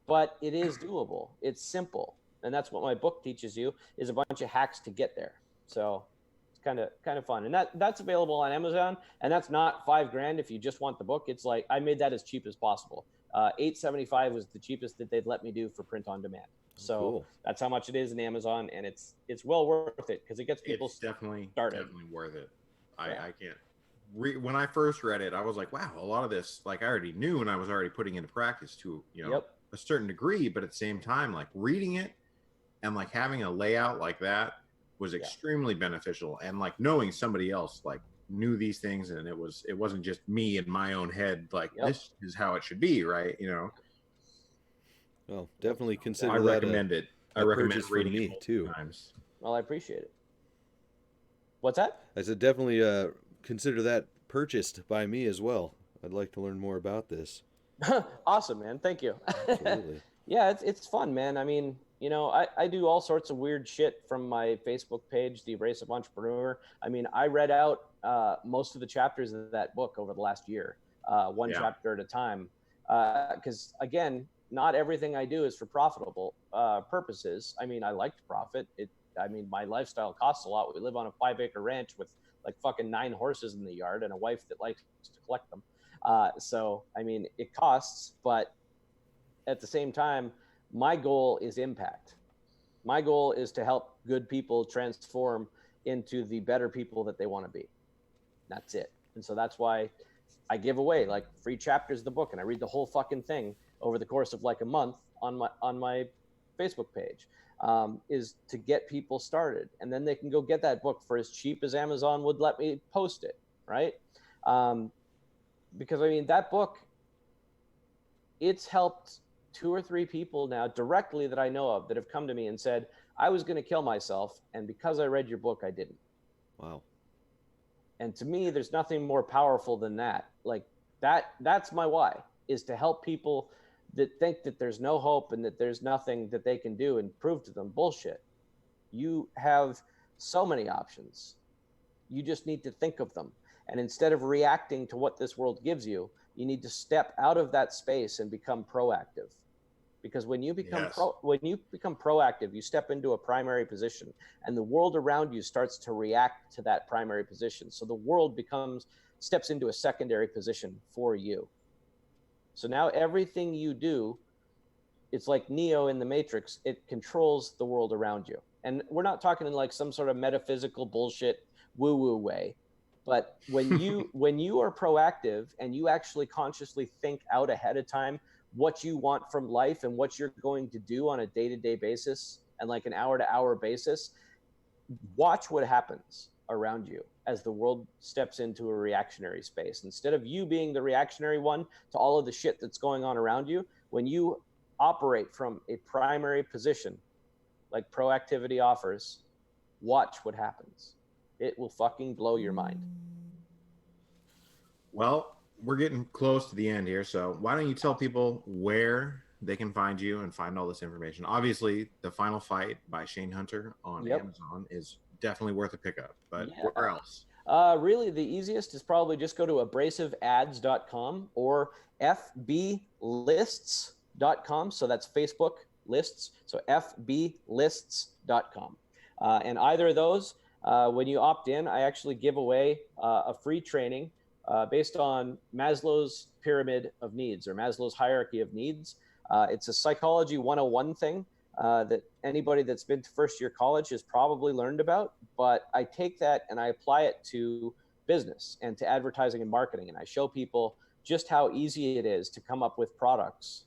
but it is doable. It's simple. And that's what my book teaches you, is a bunch of hacks to get there. So it's kind of fun. And that's available on Amazon, and that's not $5,000 if you just want the book. It's like, I made that as cheap as possible. $875 was the cheapest that they'd let me do for print on demand. So cool. That's how much it is in Amazon, and it's well worth it, because it gets people definitely worth it. Yeah. I can't. When I first read it, I was like, wow, a lot of this, like, I already knew, and I was already putting into practice to, you know, a certain degree. But at the same time, like, reading it and like having a layout like that, was extremely beneficial. And like knowing somebody else like knew these things, and it wasn't just me in my own head, like this is how it should be, right? Well, definitely consider I that recommend it. I recommend purchase for reading me it too. times. Well, I appreciate it. What's that? I said definitely consider that purchased by me as well. I'd like to learn more about this. Awesome, man. Thank you. Absolutely. Yeah, it's fun, man. I mean, I do all sorts of weird shit from my Facebook page, The Abrasive Entrepreneur. I mean, I read out most of the chapters of that book over the last year, one chapter at a time. Because, again, not everything I do is for profitable purposes. I mean, I like to profit. My lifestyle costs a lot. We live on a 5-acre ranch with like fucking 9 horses in the yard and a wife that likes to collect them. So, I mean, it costs, but at the same time, my goal is impact. My goal is to help good people transform into the better people that they want to be. That's it. And so that's why I give away like free chapters of the book, and I read the whole fucking thing over the course of like a month on my Facebook page, is to get people started, and then they can go get that book for as cheap as Amazon would let me post it, right? Because I mean, that book, it's helped 2 or 3 people now directly that I know of that have come to me and said, I was going to kill myself, and because I read your book, I didn't. Wow. And to me, there's nothing more powerful than that. Like that's my why, is to help people that think that there's no hope and that there's nothing that they can do, and prove to them bullshit. You have so many options. You just need to think of them. And instead of reacting to what this world gives you, you need to step out of that space and become proactive. Because when you become proactive, you step into a primary position, and the world around you starts to react to that primary position. So the world steps into a secondary position for you. So now everything you do, it's like Neo in the Matrix. It controls the world around you. And we're not talking in like some sort of metaphysical bullshit woo-woo way. But when you are proactive and you actually consciously think out ahead of time what you want from life and what you're going to do on a day-to-day basis and like an hour-to-hour basis, watch what happens around you as the world steps into a reactionary space. Instead of you being the reactionary one to all of the shit that's going on around you, when you operate from a primary position like proactivity offers, watch what happens. It will fucking blow your mind. Well, we're getting close to the end here, so why don't you tell people where they can find you and find all this information? Obviously, The Final Fight by Shane Hunter on Amazon is definitely worth a pickup, but where else? Really, the easiest is probably just go to abrasiveads.com or fblists.com. So that's Facebook lists. So fblists.com. And either of those, when you opt in, I actually give away a free training based on Maslow's pyramid of needs, or Maslow's hierarchy of needs. It's a psychology 101 thing that anybody that's been to first year college has probably learned about, but I take that and I apply it to business and to advertising and marketing. And I show people just how easy it is to come up with products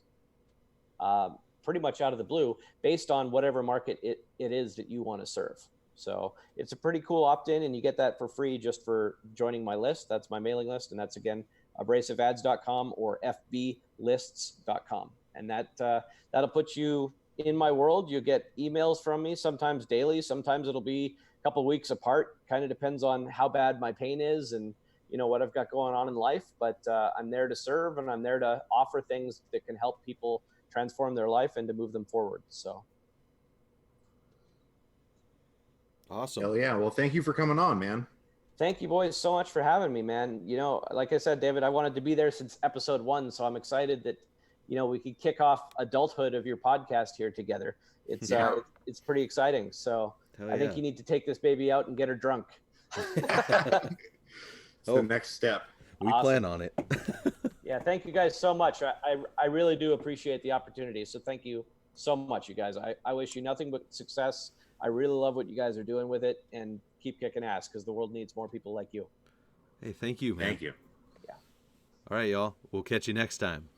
pretty much out of the blue based on whatever market it is that you want to serve. So it's a pretty cool opt-in, and you get that for free just for joining my list. That's my mailing list, and that's, again, abrasiveads.com or fblists.com. And that'll put you in my world. You get emails from me, sometimes daily, sometimes it'll be a couple of weeks apart. Kind of depends on how bad my pain is and what I've got going on in life. But I'm there to serve, and I'm there to offer things that can help people transform their life and to move them forward. So. Awesome. Hell yeah. Well, thank you for coming on, man. Thank you, boys, so much for having me, man. Like I said, David, I wanted to be there since episode 1, so I'm excited that, we could kick off adulthood of your podcast here together. It's pretty exciting. So I think you need to take this baby out and get her drunk. It's the next step. We plan on it. Yeah, thank you guys so much. I really do appreciate the opportunity. So thank you so much, you guys. I wish you nothing but success. I really love what you guys are doing with it, and keep kicking ass, because the world needs more people like you. Hey, thank you, man. Thank you. Yeah. All right, y'all. We'll catch you next time.